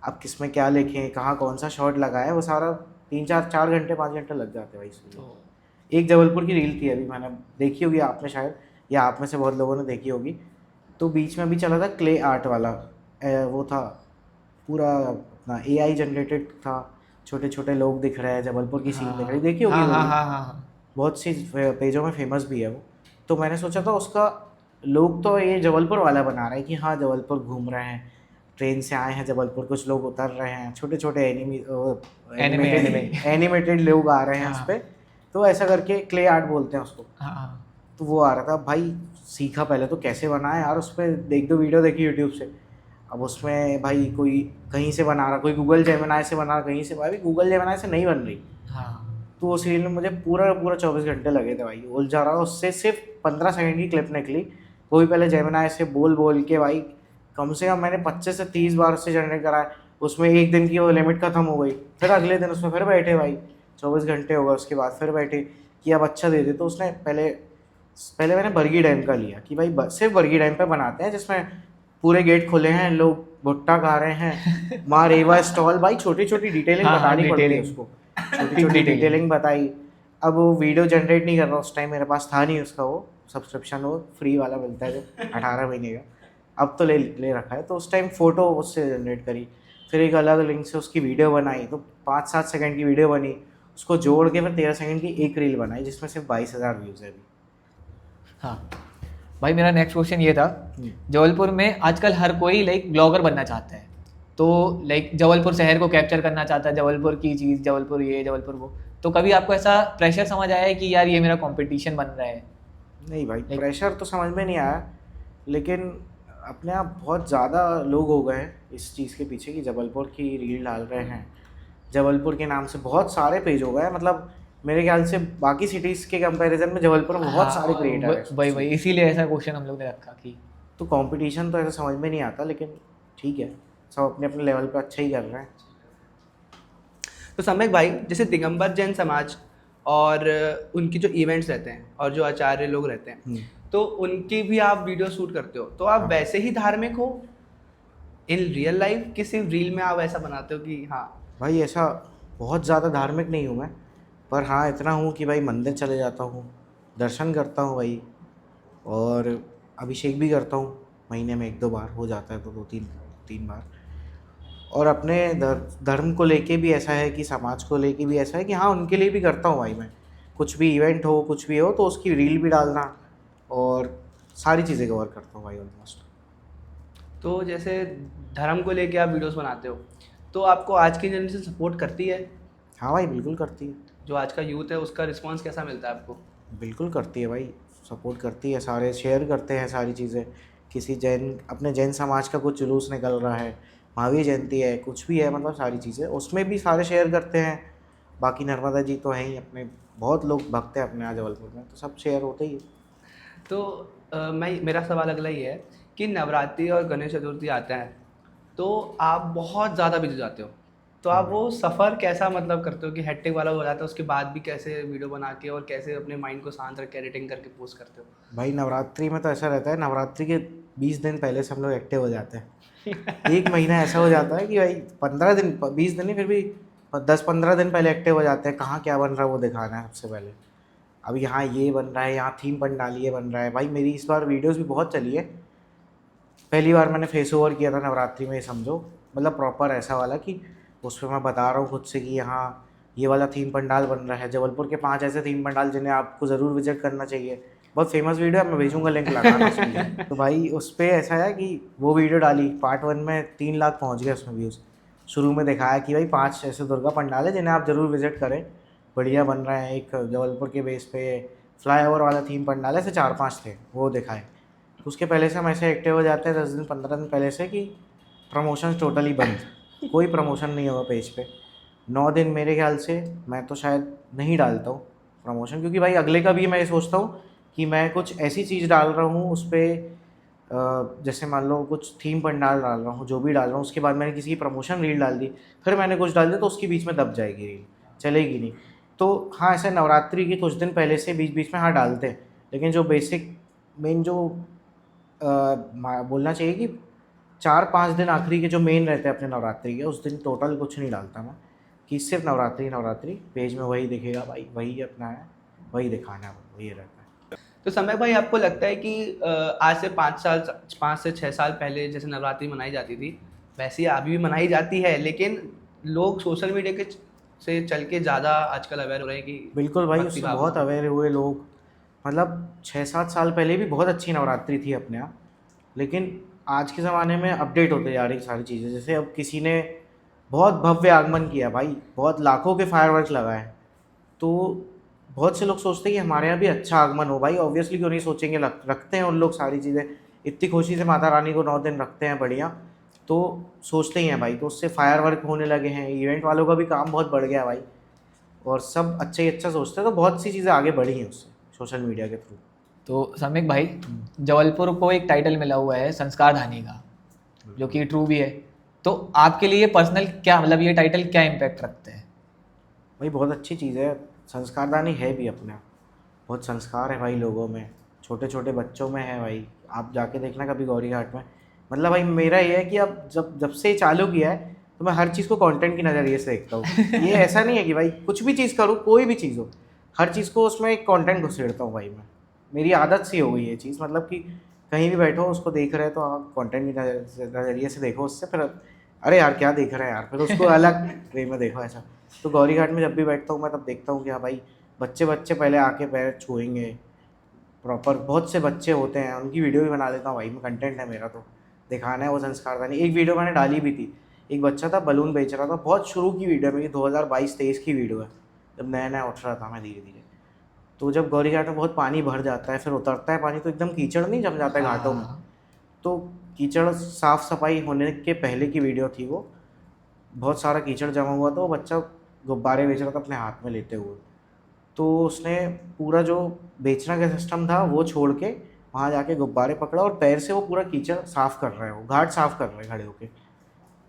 Speaker 2: आप किस में क्या लिखें, कहाँ कौन सा शॉट लगाए, वो सारा 3-4 घंटे 5 घंटे लग जाते हैं भाई इसमें।
Speaker 1: तो
Speaker 2: एक जबलपुर की रील थी, अभी मैंने देखी होगी आपने शायद, या आप में से बहुत लोगों ने देखी होगी। तो बीच में अभी चला था क्ले आर्ट वाला, वो था पूरा अपना AI जनरेटेड था, छोटे छोटे लोग दिख रहे हैं, जबलपुर की सीन दिख रही, देखी होगी
Speaker 1: हाँ
Speaker 2: वो
Speaker 1: हाँ
Speaker 2: रील?
Speaker 1: हाँ हाँ हाँ।
Speaker 2: बहुत सी पेजों में फेमस भी है वो। तो मैंने सोचा था उसका, लोग तो ये जबलपुर वाला बना रहे हैं कि हाँ जबलपुर घूम रहे हैं, ट्रेन से आए हैं जबलपुर, कुछ लोग उतर रहे हैं, छोटे छोटे
Speaker 1: एनिमे एनिमे
Speaker 2: एनिमेटेड लोग आ रहे हैं उस
Speaker 1: हाँ
Speaker 2: पर। तो ऐसा करके क्ले आर्ट बोलते हैं उसको।
Speaker 1: हाँ हाँ।
Speaker 2: तो वो आ रहा था भाई, सीखा पहले तो कैसे बनाए यार, उस पर देख दो वीडियो देखी यूट्यूब से। अब उसमें भाई कोई कहीं से बना रहा, कोई गूगल जेमिनाई से बना रहा, कहीं से, भाई गूगल जेमिनाई से नहीं बन रही।
Speaker 1: हाँ
Speaker 2: तो उस रील में मुझे पूरा पूरा 24 घंटे लगे थे भाई, उलझा रहा, उससे सिर्फ 15 सेकंड की क्लिप निकली। वो भी पहले जेमिनाई से बोल बोल के भाई, कम से कम मैंने 25 से 30 बार उससे जनरेट कराया। उसमें एक दिन की वो लिमिट खत्म हो गई, फिर अगले दिन उसमें फिर बैठे भाई, 24 घंटे हो गए, उसके बाद फिर बैठे कि अब अच्छा दे दे। तो उसने पहले पहले मैंने बर्गी डैम का लिया कि भाई सिर्फ बर्गी डैम पे बनाते हैं, जिसमें पूरे गेट खुले हैं, लोग भुट्टा खा रहे हैं, माँ रेवा स्टॉल, भाई छोटी छोटी डिटेलिंग
Speaker 1: हाँ हाँ
Speaker 2: बतानी पड़ती है
Speaker 1: डिटेलिंग
Speaker 2: उसको, छोटी छोटी डिटेलिंग बताई। अब वो वीडियो जनरेट नहीं कर रहा, उस टाइम मेरे पास था नहीं उसका वो सब्सक्रिप्शन, वो फ्री वाला मिलता है जो 18 महीने का, अब तो ले ले रखा है। तो उस टाइम फ़ोटो उससे जनरेट करी, फिर एक अलग लिंक से उसकी वीडियो बनाई, तो 5-7 सेकंड की वीडियो बनी, उसको जोड़ के फिर 13 सेकंड की एक रील बनाई, जिसमें सिर्फ 22,000 व्यूज़ है अभी।
Speaker 1: हाँ। भाई मेरा नेक्स्ट क्वेश्चन ये था, जबलपुर में आजकल हर कोई लाइक ब्लॉगर बनना चाहता है, तो लाइक जबलपुर शहर को कैप्चर करना चाहता है, जबलपुर की चीज़, जबलपुर ये जबलपुर वो। तो कभी आपको ऐसा प्रेशर समझ आया है कि यार ये मेरा कंपटीशन बन रहा है?
Speaker 2: नहीं भाई, प्रेशर तो समझ में नहीं आया, लेकिन अपने आप बहुत ज़्यादा लोग हो गए हैं इस चीज़ के पीछे कि जबलपुर की रील डाल रहे हैं, जबलपुर के नाम से बहुत सारे पेज हो गए हैं। मतलब मेरे ख्याल से बाकी सिटीज़ के कंपैरिजन में जबलपुर में बहुत सारे क्रिएटर हैं।
Speaker 1: वही वही इसीलिए ऐसा क्वेश्चन हम लोग ने रखा कि
Speaker 2: तो कंपटीशन तो ऐसा समझ में नहीं आता, लेकिन ठीक है, सब अपने अपने लेवल पे अच्छा ही कर रहे हैं।
Speaker 3: तो सम्यक भाई, जैसे दिगंबर जैन समाज और उनकी जो इवेंट्स रहते हैं और जो आचार्य लोग रहते हैं, तो उनकी भी आप वीडियो शूट करते हो, तो आप वैसे ही धार्मिक हो इन रियल लाइफ कि सिर्फ रील में आप ऐसा बनाते हो कि हाँ?
Speaker 2: भाई ऐसा बहुत ज़्यादा धार्मिक नहीं हूँ मैं, पर हाँ इतना हूँ कि भाई मंदिर चले जाता हूँ, दर्शन करता हूँ भाई, और अभिषेक भी करता हूँ, महीने में 1-2 बार हो जाता है तो 2-3 बार। और अपने धर्म को लेके भी ऐसा है कि समाज को लेके भी ऐसा है कि हाँ उनके लिए भी करता हूँ भाई मैं, कुछ भी इवेंट हो कुछ भी हो तो उसकी रील भी डालना और सारी चीज़ें कवर करता हूँ भाई ऑलमोस्ट।
Speaker 3: तो जैसे धर्म को लेके आप वीडियोस बनाते हो, तो आपको आज की जनरेशन सपोर्ट करती है?
Speaker 2: हाँ भाई बिल्कुल करती है।
Speaker 3: जो आज का यूथ है उसका रिस्पांस कैसा मिलता है आपको?
Speaker 2: बिल्कुल करती है भाई, सपोर्ट करती है, सारे शेयर करते हैं सारी चीज़ें। किसी जैन, अपने जैन समाज का कुछ जुलूस निकल रहा है, महावीर जयंती है, कुछ भी है, मतलब सारी चीज़ें उसमें भी सारे शेयर करते हैं। बाकी नर्मदा जी तो हैं ही अपने, बहुत लोग भक्त हैं अपने यहाँ जबलपुर में, तो सब शेयर होते ही है।
Speaker 3: तो मेरा सवाल अगला ये है कि नवरात्रि और गणेश चतुर्थी आता है तो आप बहुत ज़्यादा बिजी जाते हो, तो आप वो सफ़र कैसा मतलब करते हो कि हेक्टिक वाला हो जाता है, उसके बाद भी कैसे वीडियो बना के और कैसे अपने माइंड को शांत रख के एडिटिंग करके पोस्ट करते हो?
Speaker 2: भाई नवरात्रि में तो ऐसा रहता है, नवरात्रि के 20 दिन पहले से हम लोग एक्टिव हो जाते हैं। एक महीना ऐसा हो जाता है कि भाई 15 दिन, 20 दिन नहीं, फिर भी 10-15 दिन पहले एक्टिव हो जाते हैं, कहाँ क्या बन रहा है वो दिखाना है सबसे पहले। अब यहाँ ये बन रहा है, यहाँ थीम पंडाल ये बन रहा है। भाई मेरी इस बार वीडियोस भी बहुत चली है, पहली बार मैंने फेस ओवर किया था नवरात्रि में, ये समझो, मतलब प्रॉपर ऐसा वाला कि उस पर मैं बता रहा हूँ खुद से कि यहाँ ये वाला थीम पंडाल बन रहा है, जबलपुर के 5 ऐसे थीम पंडाल जिन्हें आपको ज़रूर विजिट करना चाहिए। बहुत फेमस वीडियो है, मैं भेजूंगा लिंक लगाना उसमें। तो भाई उस पर ऐसा है कि वो वीडियो डाली, पार्ट 1 में 3 लाख पहुँच गए उसमें व्यूज़। शुरू में दिखाया कि भाई 5 ऐसे दुर्गा पंडाल है जिन्हें आप ज़रूर विजिट करें, बढ़िया बन रहे हैं। एक जबलपुर के बेस पे फ्लाईओवर वाला थीम पंडाल है, ऐसे 4-5 थे, वो दिखाए। उसके पहले से हम ऐसे एक्टिव हो जाते हैं 10 दिन 15 दिन पहले से कि प्रमोशन टोटली बंद, कोई प्रमोशन नहीं होगा पेज पे। 9 दिन मेरे ख्याल से मैं तो शायद नहीं डालता हूँ प्रमोशन, क्योंकि भाई अगले का भी मैं ये सोचता हूँ कि मैं कुछ ऐसी चीज़ डाल रहा हूँ उस पर, जैसे मान लो कुछ थीम पंडाल डाल रहा हूँ, जो भी डाल रहा हूँ, उसके बाद मैंने किसी की प्रमोशन रील डाल दी, फिर मैंने कुछ डाल दिया तो उसके बीच में दब जाएगी रील, चलेगी नहीं। तो हाँ, ऐसे नवरात्रि के कुछ दिन पहले से बीच बीच में हाँ डालते हैं, लेकिन जो बेसिक मेन जो बोलना चाहिए कि 4-5 दिन आखिरी के जो मेन रहते हैं अपने नवरात्रि के, उस दिन टोटल कुछ नहीं डालता मैं, कि सिर्फ नवरात्रि पेज में वही दिखेगा भाई, वही अपना है, वही दिखाना है, वही रहता है।
Speaker 3: तो समय भाई आपको लगता है कि आज से 5 से 6 साल पहले जैसे नवरात्रि मनाई जाती थी वैसे ही अभी भी मनाई जाती है, लेकिन लोग सोशल मीडिया के से चल के ज़्यादा आजकल अवेयर हो रहे हैं कि
Speaker 2: बिल्कुल भाई,
Speaker 3: भक्ति
Speaker 2: उससे
Speaker 3: भाव
Speaker 2: बहुत अवेयर हुए लोग। मतलब 6-7 साल पहले भी बहुत अच्छी नवरात्रि थी अपने यहाँ, लेकिन आज के ज़माने में अपडेट होते जा रही सारी चीज़ें। जैसे अब किसी ने बहुत भव्य आगमन किया भाई, बहुत लाखों के फायरवर्क लगाए, तो बहुत से लोग सोचते हैं कि हमारे यहाँ भी अच्छा आगमन हो भाई। ऑब्वियसली क्यों नहीं सोचेंगे, रखते हैं उन लोग सारी चीज़ें, इतनी खुशी से माता रानी को 9 दिन रखते हैं बढ़िया, तो सोचते ही हैं भाई। तो उससे फायरवर्क होने लगे हैं, इवेंट वालों का भी काम बहुत बढ़ गया भाई, और सब अच्छा ही अच्छा सोचते हैं। तो बहुत सी चीज़ें आगे बढ़ी हैं उससे, सोशल मीडिया के थ्रू।
Speaker 1: तो सम्यक भाई, जबलपुर को एक टाइटल मिला हुआ है संस्कारधानी का, जो कि ट्रू भी है। तो आपके लिए पर्सनल क्या, मतलब ये टाइटल क्या इम्पैक्ट रखते हैं?
Speaker 2: भाई बहुत अच्छी चीज़ है, संस्कारदानी है भी अपने आप, बहुत संस्कार है भाई लोगों में, छोटे छोटे बच्चों में है भाई। आप जाके देखना कभी गौरी घाट में। मतलब भाई मेरा ये है कि अब जब से चालू किया है तो मैं हर चीज़ को कंटेंट की नज़रिए से देखता हूँ। ये ऐसा नहीं है कि भाई कुछ भी चीज़ करूँ, कोई भी चीज़ हो, हर चीज़ को उसमें एक कंटेंट घुसेड़ता हूँ भाई मैं। मेरी आदत सी हो गई ये चीज़, मतलब कि कहीं भी बैठो उसको देख रहे हो तो आप कंटेंट की नज़रिए से देखो उससे, फिर अरे यार क्या देख रहे हैं यार, फिर उसको अलग वे में देखो ऐसा। तो गौरी घाट में जब भी बैठता हूँ मैं तब देखता हूँ कि हाँ भाई बच्चे पहले आके पैर छुएंगे प्रॉपर। बहुत से बच्चे होते हैं, उनकी वीडियो भी बना लेता हूँ भाई मैं, कंटेंट है मेरा तो दिखाना है वो संस्कारदानी। एक वीडियो मैंने डाली भी थी, एक बच्चा था बलून बेच रहा था, बहुत शुरू की वीडियो है मेरी, 2022-23 की वीडियो है, जब नया नया उठ रहा था मैं धीरे धीरे। तो जब गौरी घाट में बहुत पानी भर जाता है, फिर उतरता है पानी तो एकदम कीचड़ नहीं जम जाता है घाटों में, तो कीचड़ साफ सफाई होने के पहले की वीडियो थी वो। बहुत सारा कीचड़ जमा हुआ था, वो बच्चा गुब्बारे बेच रहा था अपने हाथ में लेते हुए, तो उसने पूरा जो बेचना का सिस्टम था वो छोड़ के वहाँ जाके गुब्बारे पकड़ा और पैर से वो पूरा कीचड़ साफ़ कर रहे हैं, वो घाट साफ़ कर रहे हैं खड़े होके।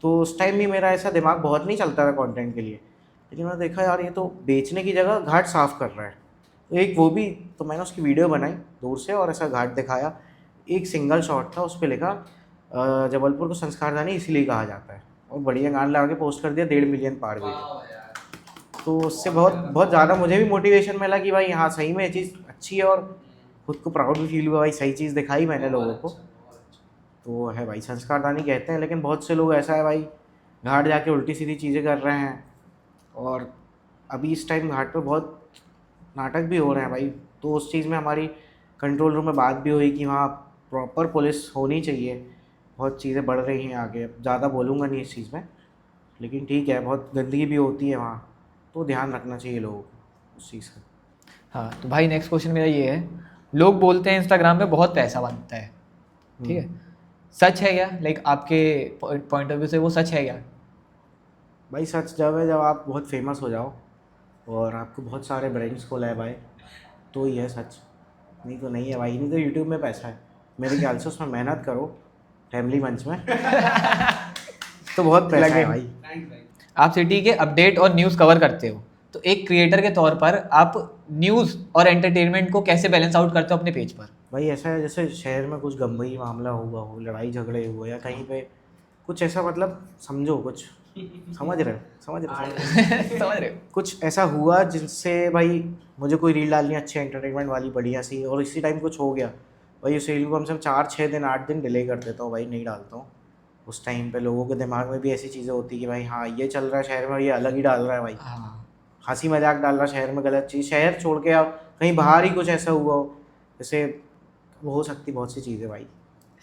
Speaker 2: तो उस टाइम भी मेरा ऐसा दिमाग बहुत नहीं चलता था कंटेंट के लिए, लेकिन मैंने देखा यार ये तो बेचने की जगह घाट साफ़ कर रहा है, तो एक वो भी, तो मैंने उसकी वीडियो बनाई दूर से और ऐसा घाट दिखाया। एक सिंगल शॉट था, उस पर लिखा जबलपुर को संस्कारदानी इसीलिए कहा जाता है, और बढ़िया गान लगा के पोस्ट कर दिया, 1.5 मिलियन पार भी। तो उससे बहुत ज़्यादा मुझे भी मोटिवेशन मिला कि भाई हाँ सही में ये चीज़ अच्छी है, और खुद को प्राउड भी फील हुआ भाई, सही चीज़ दिखाई मैंने लोगों को। तो है भाई, संस्कारदानी कहते हैं, लेकिन बहुत से लोग ऐसा है भाई घाट जाके उल्टी सीधी चीज़ें कर रहे हैं, और अभी इस टाइम घाट पर बहुत नाटक भी हो रहे हैं भाई। तो उस चीज़ में हमारी कंट्रोल रूम में बात भी हुई कि वहाँ प्रॉपर पुलिस होनी चाहिए। बहुत चीज़ें बढ़ रही हैं आगे, अब ज़्यादा बोलूँगा नहीं इस चीज़ में, लेकिन ठीक है बहुत गंदगी भी होती है वहाँ, तो ध्यान रखना चाहिए लोगों को उस चीज़ का।
Speaker 1: हाँ तो भाई नेक्स्ट क्वेश्चन मेरा ये है, लोग बोलते हैं इंस्टाग्राम पे बहुत पैसा बनता है, ठीक है, सच है क्या? लाइक आपके पॉइंट ऑफ व्यू से वो सच है क्या?
Speaker 2: भाई सच जब है, जब आप बहुत फेमस हो जाओ और आपको बहुत सारे ब्रांड्स को ले भाई, तो ही है सच, नहीं तो नहीं है भाई। नहीं तो यूट्यूब में पैसा है मेरे ख्याल से, उसमें मेहनत करो फैमिली मंच में तो बहुत पैसा है भाई।
Speaker 1: आप सिटी के अपडेट और न्यूज़ कवर करते हो, तो एक क्रिएटर के तौर पर आप न्यूज़ और एंटरटेनमेंट को कैसे बैलेंस आउट करते हो अपने पेज पर?
Speaker 2: भाई ऐसा है जैसे शहर में कुछ गंभीर मामला हुआ हो, लड़ाई झगड़े हुए, या कहीं पे कुछ ऐसा, मतलब समझो कुछ, समझ रहे हो कुछ ऐसा हुआ जिनसे भाई मुझे कोई रील डालनी अच्छी एंटरटेनमेंट वाली बढ़िया सी, और इसी टाइम कुछ हो गया भाई, उस रील को कम से कम 4-6 दिन 8 दिन डिले कर देता हूँ भाई, नहीं डालता हूँ। उस टाइम पे लोगों के दिमाग में भी ऐसी चीज़ें होती है कि भाई हाँ ये चल रहा है शहर में, ये अलग ही डाल रहा है भाई, हंसी मजाक डाल रहा है शहर में, गलत चीज़। शहर छोड़ के आप कहीं बाहर ही कुछ ऐसा हुआ हो, जैसे वो हो सकती बहुत सी चीज़ें भाई,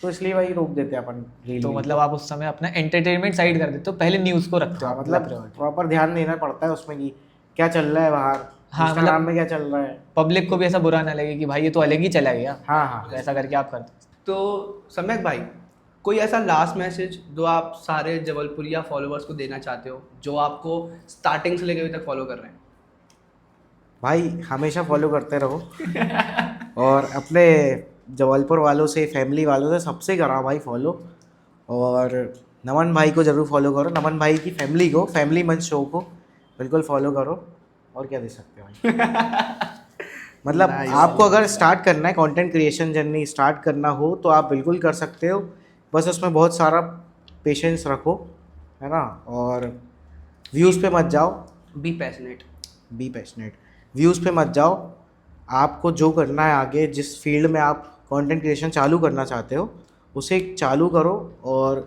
Speaker 2: तो इसलिए भाई रोक देते हैं अपन रील।
Speaker 1: तो मतलब आप उस समय अपना एंटरटेनमेंट साइड कर देते हो, पहले न्यूज़ को रखते हो?
Speaker 2: हाँ, मतलब प्रॉपर ध्यान देना पड़ता है उसमें कि क्या चल रहा है बाहर,
Speaker 1: हाँ,
Speaker 2: इंस्टाग्राम
Speaker 1: मतलब
Speaker 2: में क्या चल रहा है,
Speaker 1: पब्लिक को भी ऐसा बुरा ना लगे कि भाई ये तो अलग ही चला गया।
Speaker 2: हाँ हाँ।
Speaker 1: तो ऐसा करके आप करते हो।
Speaker 3: तो सम्यक भाई, कोई ऐसा लास्ट मैसेज जो आप सारे जबलपुरिया फॉलोअर्स को देना चाहते हो, जो आपको स्टार्टिंग से लेकर अभी तक फॉलो कर रहे हैं?
Speaker 2: भाई हमेशा फॉलो करते रहो और अपने जबलपुर वालों से, फैमिली वालों से, सबसे करा भाई फॉलो। और नमन भाई को ज़रूर फॉलो करो, नमन भाई की फैमिली को, फैमिली मंच शो को बिल्कुल फॉलो करो। और क्या दे सकते हो भाई मतलब आपको अगर स्टार्ट करना है, कंटेंट क्रिएशन जर्नी स्टार्ट करना हो तो आप बिल्कुल कर सकते हो। बस उसमें बहुत सारा पेशेंस रखो, है ना, और व्यूज़ पे मत जाओ,
Speaker 3: be passionate.
Speaker 2: Be passionate, views पे मत जाओ। आपको जो करना है आगे, जिस फील्ड में आप कंटेंट क्रिएशन चालू करना चाहते हो उसे चालू करो और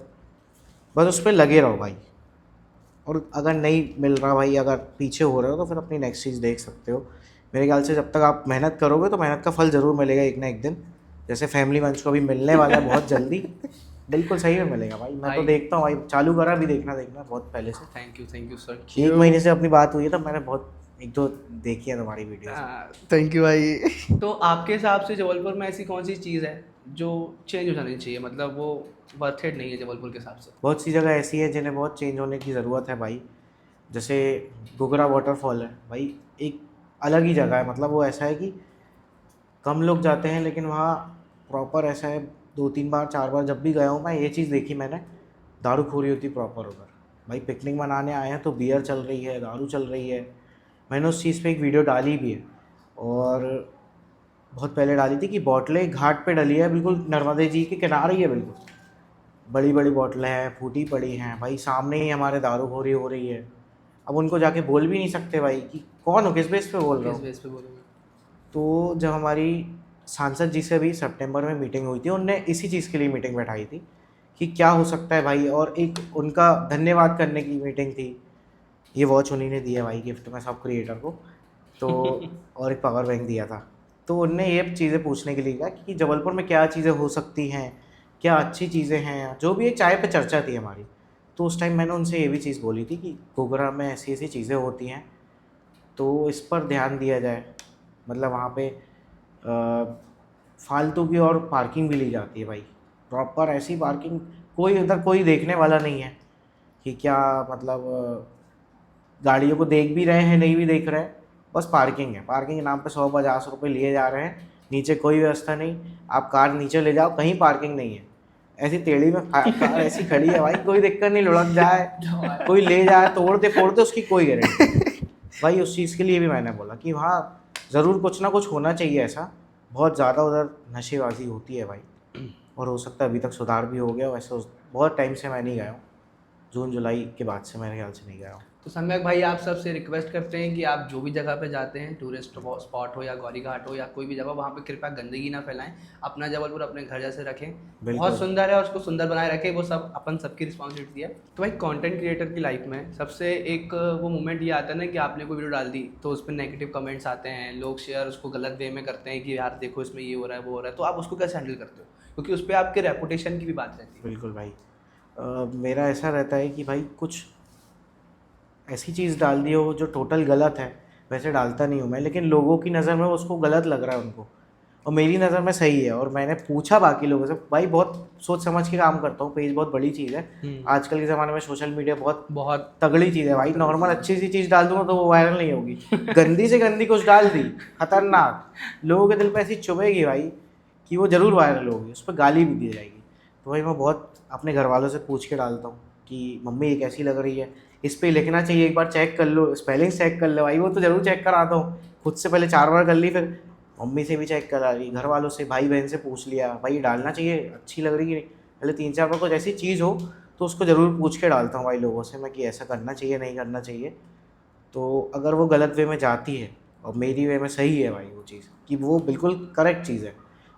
Speaker 2: बस उस पर लगे रहो भाई। और अगर नहीं मिल रहा भाई, अगर पीछे हो रहे हो तो फिर अपनी नेक्स्ट चीज़ देख सकते हो। मेरे ख्याल से जब तक आप मेहनत करोगे तो मेहनत का फल ज़रूर मिलेगा एक ना एक दिन, जैसे फैमिली मंच को भी मिलने वाला है बहुत जल्दी। बिल्कुल सही में मिलेगा भाई, मैं तो
Speaker 3: भाई।
Speaker 2: देखता हूँ भाई, चालू करा भी देखना बहुत पहले से।
Speaker 3: Thank you sir.
Speaker 2: 1 महीने से अपनी बात हुई है, तब मैंने बहुत 1-2 देखी है तुम्हारी वीडियो।
Speaker 3: थैंक यू भाई। तो आपके हिसाब से जबलपुर में ऐसी कौन सी चीज़ है जो चेंज हो जानी चाहिए, मतलब वो वर्थ इट नहीं है जबलपुर के हिसाब से?
Speaker 2: बहुत सी जगह ऐसी है जिन्हें बहुत चेंज होने की ज़रूरत है भाई, जैसे घुघरा वाटरफॉल है भाई, एक अलग ही जगह है। मतलब वो ऐसा है कि कम लोग जाते हैं लेकिन वहाँ प्रॉपर ऐसा है, 2-3 बार 4 बार जब भी गया हूँ मैं, ये चीज़ देखी मैंने, दारूखोरी होती प्रॉपर उधर भाई। पिकनिक मनाने आए हैं तो बियर चल रही है, दारू चल रही है। मैंने उस चीज़ पे एक वीडियो डाली भी है, और बहुत पहले डाली थी कि बोतलें घाट पे डली है, बिल्कुल नर्मदे जी के किनारे ही है, बिल्कुल बड़ी बड़ी बोतलें हैं, फूटी पड़ी हैं भाई, सामने ही हमारे दारूखोरी हो रही है। अब उनको जाके बोल भी नहीं सकते भाई कि कौन हो, किस बेस पे बोल रहा
Speaker 3: किस
Speaker 2: हूँ।
Speaker 3: बेस पे बोलोगे?
Speaker 2: तो जब हमारी सांसद जी से भी सितंबर में मीटिंग हुई थी, उनने इसी चीज़ के लिए मीटिंग बैठाई थी कि क्या हो सकता है भाई, और एक उनका धन्यवाद करने की मीटिंग थी। ये वॉच उन्हीं ने दिया भाई गिफ्ट में सब क्रिएटर को, तो और एक पावर बैंक दिया था। तो उनने ये चीज़ें पूछने के लिए कहा कि जबलपुर में क्या चीज़ें हो सकती हैं, क्या अच्छी चीज़ें हैं, जो भी एक चाय पे चर्चा थी हमारी। तो उस टाइम मैंने उनसे ये भी चीज़ बोली थी कि घुघरा में ऐसी ऐसी चीज़ें होती हैं, तो इस पर ध्यान दिया जाए। मतलब वहाँ पे फालतू की और पार्किंग भी ली जाती है भाई, प्रॉपर ऐसी पार्किंग, कोई उधर कोई देखने वाला नहीं है कि क्या मतलब गाड़ियों को देख भी रहे हैं नहीं भी देख रहे हैं, बस पार्किंग है। पार्किंग के नाम पे 100-50 रुपये लिए जा रहे हैं, नीचे कोई व्यवस्था नहीं। आप कार नीचे ले जाओ, कहीं पार्किंग नहीं है, ऐसी टेढ़ी में कार ऐसी खड़ी है भाई, कोई दिक्कत नहीं, लुढ़क जाए कोई ले जाए, तोड़ते फोड़ते, उसकी कोई गारंटी भाई। उस चीज़ के लिए भी मैंने बोला कि वहाँ ज़रूर कुछ ना कुछ होना चाहिए ऐसा। बहुत ज़्यादा उधर नशेबाजी होती है भाई, और हो सकता है अभी तक सुधार भी हो गया। वैसे बहुत टाइम से मैं नहीं गया हूँ, जून जुलाई के बाद से मेरे ख्याल से नहीं गया हूँ।
Speaker 3: तो सम्यक भाई, आप सबसे रिक्वेस्ट करते हैं कि आप जो भी जगह पे जाते हैं, टूरिस्ट स्पॉट हो या गौरी घाट हो या कोई भी जगह, वहाँ पे कृपया गंदगी ना फैलाएं, अपना जबलपुर अपने घर जैसे रखें। बहुत सुंदर है और उसको सुंदर बनाए रखें, वो सब अपन सबकी रिस्पॉन्सिबिलिटी है। तो भाई कंटेंट क्रिएटर की लाइफ में सबसे एक वो मोमेंट ये आता है ना कि आपने कोई वीडियो डाल दी तो उस पर नेगेटिव कमेंट्स आते हैं, लोग शेयर उसको गलत वे में करते हैं कि यार देखो इसमें ये हो रहा है वो हो रहा है, तो आप उसको कैसे हैंडल करते हो, क्योंकि उस पर आपके रेपुटेशन की भी बात रहती है।
Speaker 2: बिल्कुल भाई, मेरा ऐसा रहता है कि भाई कुछ ऐसी चीज़ डाल दी हो जो टोटल गलत है, वैसे डालता नहीं हूँ मैं, लेकिन लोगों की नज़र में उसको गलत लग रहा है उनको, और मेरी नज़र में सही है। और मैंने पूछा बाकी लोगों से, भाई बहुत सोच समझ के काम करता हूँ, पेज बहुत बड़ी चीज़ है आजकल के ज़माने में, सोशल मीडिया बहुत तगड़ी चीज़ है भाई। नॉर्मल अच्छी सी चीज़ डाल दूँगा तो वो वायरल नहीं होगी, गंदी से गंदी कुछ डाल दी, खतरनाक, लोगों के दिल पर ऐसी चुभेगी भाई कि वो ज़रूर वायरल होगी, उस पर गाली भी दी जाएगी। तो भाई मैं बहुत अपने घर वालों से पूछ के डालता हूँ कि मम्मी ये कैसी लग रही है, इस पे लिखना चाहिए, एक बार चेक कर लो, स्पेलिंग चेक कर लो भाई। वो तो ज़रूर चेक कराता हूँ, खुद से पहले 4 बार कर ली, फिर मम्मी से भी चेक करा ली, घर वालों से, भाई बहन से पूछ लिया, भाई ये डालना चाहिए, अच्छी लग रही है, पहले 3-4 बार कुछ ऐसी चीज़ हो तो उसको ज़रूर पूछ के डालता हूँ भाई लोगों से मैं कि ऐसा करना चाहिए नहीं करना चाहिए। तो अगर वो गलत वे में जाती है और मेरी वे में सही है भाई वो चीज़, कि वो बिल्कुल करेक्ट चीज़ है,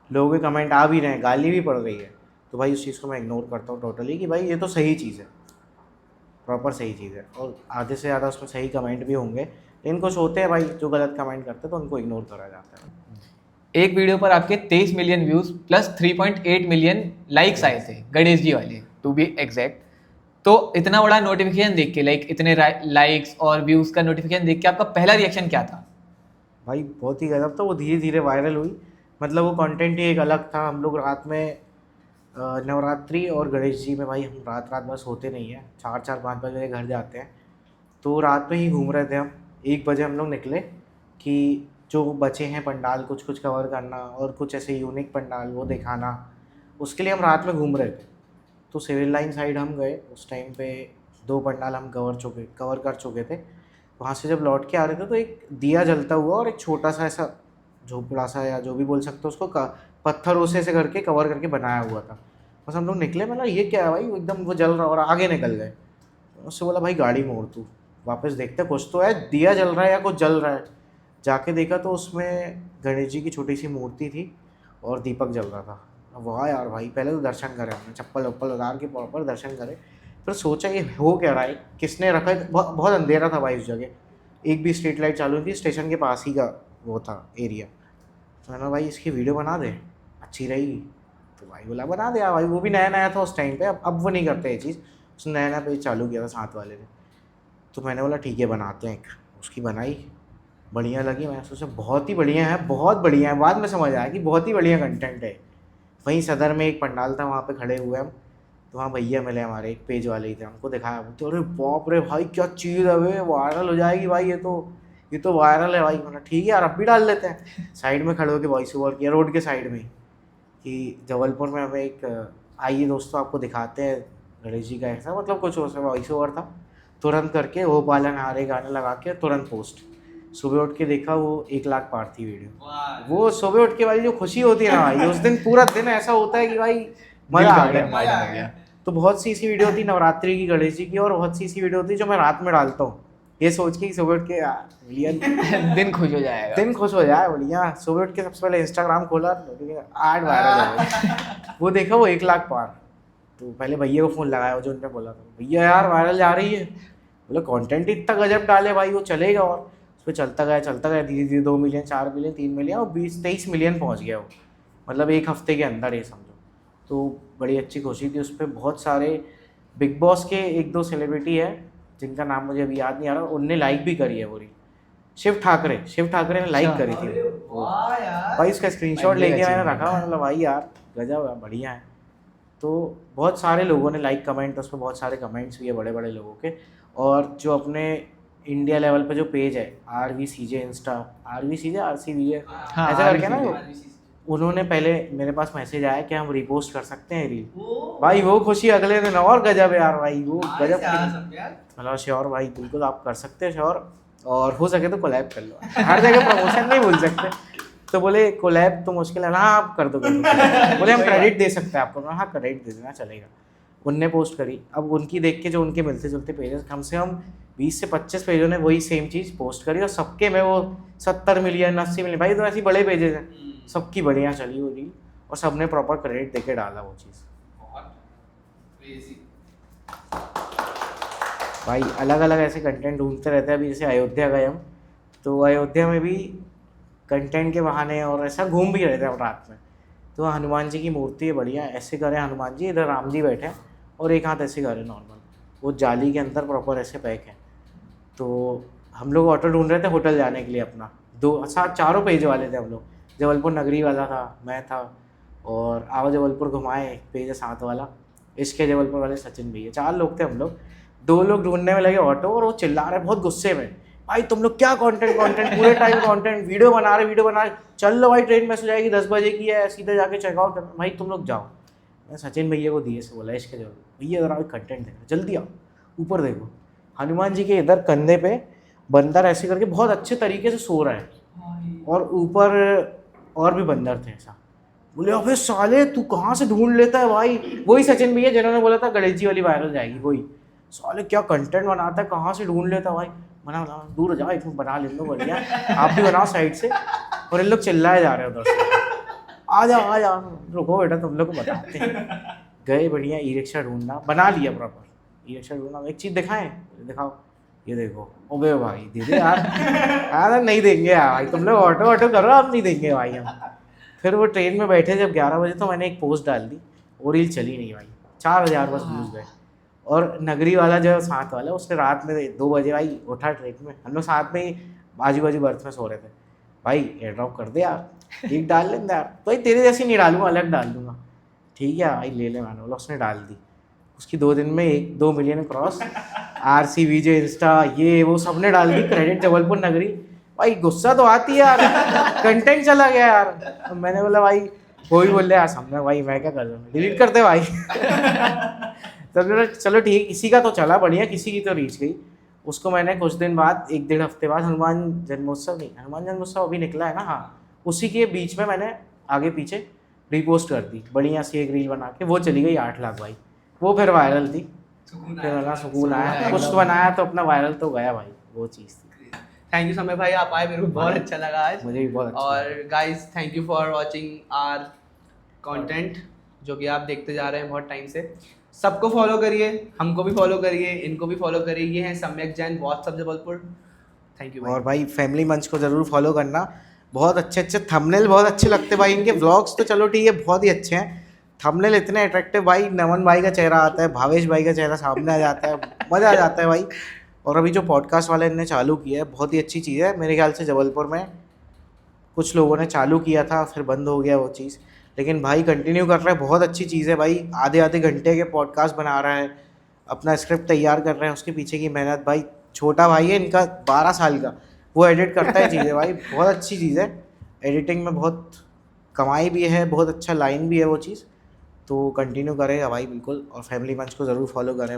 Speaker 2: लोगों के कमेंट आ भी रहे हैं, गाली भी पड़ रही है, तो भाई उस चीज़ को मैं इग्नोर करता हूँ टोटली कि भाई ये तो सही चीज़ है, प्रॉपर सही चीज़ है। और आधे से ज़्यादा उसमें सही कमेंट भी होंगे, लेकिन कुछ होते हैं भाई जो गलत कमेंट करते हैं तो उनको इग्नोर करा जाता है।
Speaker 1: एक वीडियो पर आपके 23 million views plus 3.8 million likes आए थे, गणेश जी वाले टू बी एग्जैक्ट। तो इतना बड़ा नोटिफिकेशन देख के, लाइक इतने लाइक्स और व्यूज का नोटिफिकेशन देख के आपका पहला रिएक्शन क्या था?
Speaker 2: भाई बहुत ही गजब था, वो धीरे धीरे वायरल हुई, मतलब वो कंटेंट ही एक अलग था। हम लोग रात में नवरात्रि और गणेश जी में भाई हम रात रात बस होते नहीं है, 4-5 बजे घर जाते हैं, तो रात में ही घूम रहे थे हम। 1 बजे हम लोग निकले कि जो बचे हैं पंडाल कुछ कुछ कवर करना और कुछ ऐसे यूनिक पंडाल वो दिखाना, उसके लिए हम रात में घूम रहे थे। तो सिविल लाइन साइड हम गए, उस टाइम पे 2 पंडाल हम कवर कर चुके थे। वहाँ से जब लौट के आ रहे थे तो एक दिया जलता हुआ और एक छोटा सा ऐसा झोपड़ा सा या जो भी बोल सकते हो उसको, पत्थरों से ऐसे करके कवर करके बनाया हुआ था। बस हम लोग निकले, मतलब ये क्या है भाई, एकदम वो जल रहा और आगे निकल गए। उससे बोला भाई गाड़ी मोड़ तू, वापस देखते कुछ तो है, दिया जल रहा है या कुछ जल रहा है। जाके देखा तो उसमें गणेश जी की छोटी सी मूर्ति थी और दीपक जल रहा था। वाह यार भाई, पहले तो दर्शन करे हमने, चप्पल वप्पल उतार के प्रॉपर दर्शन करे। फिर सोचा ये हो क्या रहा है, किसने रखा है, बहुत अंधेरा था भाई उस जगह, एक भी स्ट्रीट लाइट चालू थी, स्टेशन के पास ही का वो था एरिया। तो मैंने भाई इसकी वीडियो बना दे, अच्छी रहेगी। तो भाई बोला बना दे यार भाई, वो भी नया नया था उस टाइम पे, अब वो नहीं करते ये चीज़, उसने नया नया पेज चालू किया था साथ वाले ने। तो मैंने बोला ठीक है बनाते हैं, उसकी बनाई, बढ़िया लगी। मैं सोचा बहुत ही बढ़िया है, बहुत बढ़िया है। बाद में समझ आया कि बहुत ही बढ़िया कंटेंट है। वहीं सदर में एक पंडाल था, वहाँ पे खड़े हुए हम, तो वहाँ भैया मिले हमारे, एक पेज वाले ही थे, हमको दिखाया। तो अरे बाप रे भाई क्या चीज़ है वे, वायरल हो जाएगी भाई, ये तो वायरल है भाई। मैंने ठीक है यार अब भी डाल लेते हैं। साइड में खड़े होकर वॉइस ओवर किया, रोड के साइड में, कि जबलपुर में हमें एक आइए दोस्तों आपको दिखाते हैं गणेश जी का ऐसा, मतलब कुछ उसमें वॉइस ओवर था। तुरंत करके वो पालन हारे गाने लगा के तुरंत पोस्ट। सुबह उठ के देखा वो 1 लाख पार थी वीडियो। वो सुबह उठ के वाली जो खुशी होती है ना भाई, उस दिन पूरा दिन ऐसा होता है कि भाई मज़ा आ गया। तो बहुत सी ऐसी वीडियो होती नवरात्रि की गणेश जी की, और बहुत सी ऐसी वीडियो होती है जो मैं रात में डालता हूँ, ये सोच के कि सुबह उठ के भैया
Speaker 1: दिन खुश हो जाएगा,
Speaker 2: दिन खुश हो जाए बढ़िया। सुबह उठ के सबसे पहले इंस्टाग्राम खोला, 8 वायरल हो गए। वो देखा वो 1 लाख पार। तो पहले भैया को फ़ोन लगाया, जो उनने बोला था भैया यार वायरल जा रही है। बोले कंटेंट इतना गजब डाले भाई, वो चलेगा। और उस पर चलता गया धीरे धीरे 2 मिलियन 4 मिलियन 3 मिलियन और 20-23 मिलियन पहुँच गया वो, मतलब 1 हफ्ते के अंदर ये समझो। तो बड़ी अच्छी खुशी थी। उस पर बहुत सारे बिग बॉस के 1-2 सेलिब्रिटी है जिनका नाम मुझे अभी याद नहीं आ रहा, उनने लाइक भी करी है वो रील। शिव ठाकरे ने लाइक करी थी भाई, उसका स्क्रीनशॉट लेके मैंने रखा, मतलब भाई यार गजब है, बढ़िया है। तो बहुत सारे लोगों ने लाइक कमेंट, उस पर बहुत सारे कमेंट्स भी है बड़े बड़े लोगों के। और जो अपने इंडिया लेवल पे जो पेज है RVCJ इंस्टा, RCVJ ऐसा करके ना, उन्होंने पहले मेरे पास मैसेज आया कि हम रिपोस्ट कर सकते हैं रील। भाई वो खुशी अगले दिन और गजब है यार भाई, वो गजब। मतलब श्योर भाई, बिल्कुल आप कर सकते हैं श्योर, और हो सके तो कोलैब कर लो। हर जगह प्रमोशन नहीं भूल सकते। तो बोले कोलैब तो मुश्किल है ना, हाँ आप कर दो। बोले हम क्रेडिट दे सकते हैं आपको, हाँ क्रेडिट दे देना चलेगा। उनने पोस्ट करी, अब उनकी देख के जो उनके मिलते जुलते पेजेस, कम से कम 20 से 25 पेजों ने वही सेम चीज़ पोस्ट करी, और सबके में वो 70 मिलियन 80 मिलियन, भाई तो ऐसी बड़े पेजेस हैं, सबकी बढ़िया चली वो रील, और सबने प्रॉपर क्रेडिट देके डाला वो चीज़। भाई अलग अलग ऐसे कंटेंट ढूंढते रहते हैं। अभी जैसे अयोध्या गए हम, तो अयोध्या में भी कंटेंट के बहाने और ऐसा घूम भी रहे थे हम रात में। तो हनुमान जी की मूर्ति है बढ़िया, ऐसे करे हनुमान जी, इधर राम जी बैठे हैं और एक हाथ ऐसे करे नॉर्मल, वो जाली के अंदर प्रॉपर ऐसे पैक है। तो हम लोग ऑटो ढूंढ रहे थे होटल जाने के लिए अपना, 4 पेज वाले थे हम लोग। जबलपुर नगरी वाला था, मैं था, और आवा जबलपुर घुमाए एक पेज है 7 वाला, इसके जबलपुर वाले सचिन भैया, 4 लोग थे हम लोग। 2 लोग ढूंढने में लगे ऑटो, और वो चिल्ला रहे बहुत गुस्से में, भाई तुम लोग क्या कंटेंट पूरे टाइम कंटेंट वीडियो बना रहे, चल लो भाई ट्रेन मिस हो जाएगी, 10 बजे की है, सीधे जाके चेकआउट करना, भाई तुम लोग जाओ। मैं सचिन भैया को दिए से बोला, इसके जरूर भैया ज़रा कंटेंट देखो, जल्दी आओ ऊपर देखो। हनुमान जी के इधर कंधे पे बंदर ऐसे करके बहुत अच्छे तरीके से सो रहा है, और ऊपर और भी बंदर थे ऐसा। बोले अबे साले तू कहाँ से ढूंढ लेता है भाई, वही सचिन भैया जिन्होंने बोला था गणेश जी वाली वायरल जाएगी, वही साले क्या कंटेंट बनाता है, कहाँ से ढूंढ लेता भाई। मना दूर हो जाओ, एक बना ले लो बढ़िया, आप भी बनाओ साइड से। और इन लोग चिल्लाए जा रहे हैं उधर से, आ जाओ रुको बेटा तुम लोग को बताते हैं। गए बढ़िया, ई रिक्शा ढूंढना, बना लिया प्रॉपर ई रिक्शा ढूंढना। एक चीज़ दिखाएं, दिखाओ, ये देखो। ओबे भाई दीदी यार नहीं देंगे यार भाई, तुम लोग ऑटो करो, आप नहीं देंगे भाई हम। फिर वो ट्रेन में बैठे जब 11 बजे, तो मैंने एक पोस्ट डाल दी, वो रील चली नहीं भाई, 4000 बस व्यूज़ गए। और नगरी वाला जो साथ वाला, उसने रात में 2 बजे भाई उठा ट्रेन में, हम लोग साथ में ही बाजू बर्थ में सो रहे थे, भाई एयर ड्रॉप कर दे यार, एक डाल लेंगे यार। तो भाई तेरे जैसी नहीं डालूंगा, अलग डाल दूंगा। ठीक है भाई ले ले, मैंने बोला, उसने डाल दी। उसकी 2 दिन में 1-2 मिलियन क्रॉस, RCVJ इंस्टा ये वो सब ने डाल दी, क्रेडिट जबलपुर नगरी। भाई गुस्सा तो आती है यार, कंटेंट चला गया यार। मैंने बोला भाई, वो भी बोल रहे यार सामने, भाई मैं क्या कर रहा हूँ, डिलीट करते भाई। तब चलो ठीक, किसी का तो चला बढ़िया, किसी की तो रीच गई। उसको मैंने कुछ दिन बाद, 1-1.5 हफ्ते बाद, हनुमान जन्मोत्सव अभी निकला है ना, हाँ, उसी के बीच में मैंने आगे पीछे रीपोस्ट कर दी बढ़िया सी एक रील बना के, वो चली गई 8 लाख भाई, वो फिर वायरल थी, फिर लगा सुकून आया, कुछ बनाया तो अपना वायरल तो गया भाई, वो चीज़ थी।
Speaker 3: थैंक यू समय भाई, आप आए, मेरे को बहुत अच्छा लगा आज।
Speaker 2: मुझे भी बहुत अच्छा
Speaker 3: और guys thank you for watching our content जो कि आप देखते जा रहे हैं बहुत टाइम से। सबको फॉलो करिए, हमको भी फॉलो करिए, इनको भी फॉलो करिए। ये हैं Samyak Jain, WhatsApp Jabalpur. Thank you
Speaker 2: और भाई फैमिली मंच को ज़रूर फॉलो करना, बहुत अच्छे थंबनेल बहुत अच्छे लगते भाई इनके। व्लॉग्स तो चलो ठीक है बहुत ही अच्छे हैं, थंबनेल इतने अट्रैक्टिव भाई, नमन भाई का चेहरा आता है, भावेश भाई का चेहरा सामने आ जाता है, मज़ा आ जाता है भाई। और अभी जो पॉडकास्ट वाले इनने चालू किया है बहुत ही अच्छी चीज़ है, मेरे ख्याल से जबलपुर में कुछ लोगों ने चालू किया था फिर बंद हो गया वो चीज़, लेकिन भाई कंटिन्यू कर रहा है, बहुत अच्छी चीज़ है भाई। आधे आधे घंटे के पॉडकास्ट बना रहा है, अपना स्क्रिप्ट तैयार कर रहे हैं, उसके पीछे की मेहनत भाई, छोटा भाई है इनका 12 साल का, वो एडिट करता है चीज़ें भाई, बहुत अच्छी चीज़ है। एडिटिंग में बहुत कमाई भी है, बहुत अच्छा लाइन भी है वो चीज़, तो कंटिन्यू करेगा भाई बिल्कुल। और फैमिली मंच को ज़रूर फॉलो करें भाई।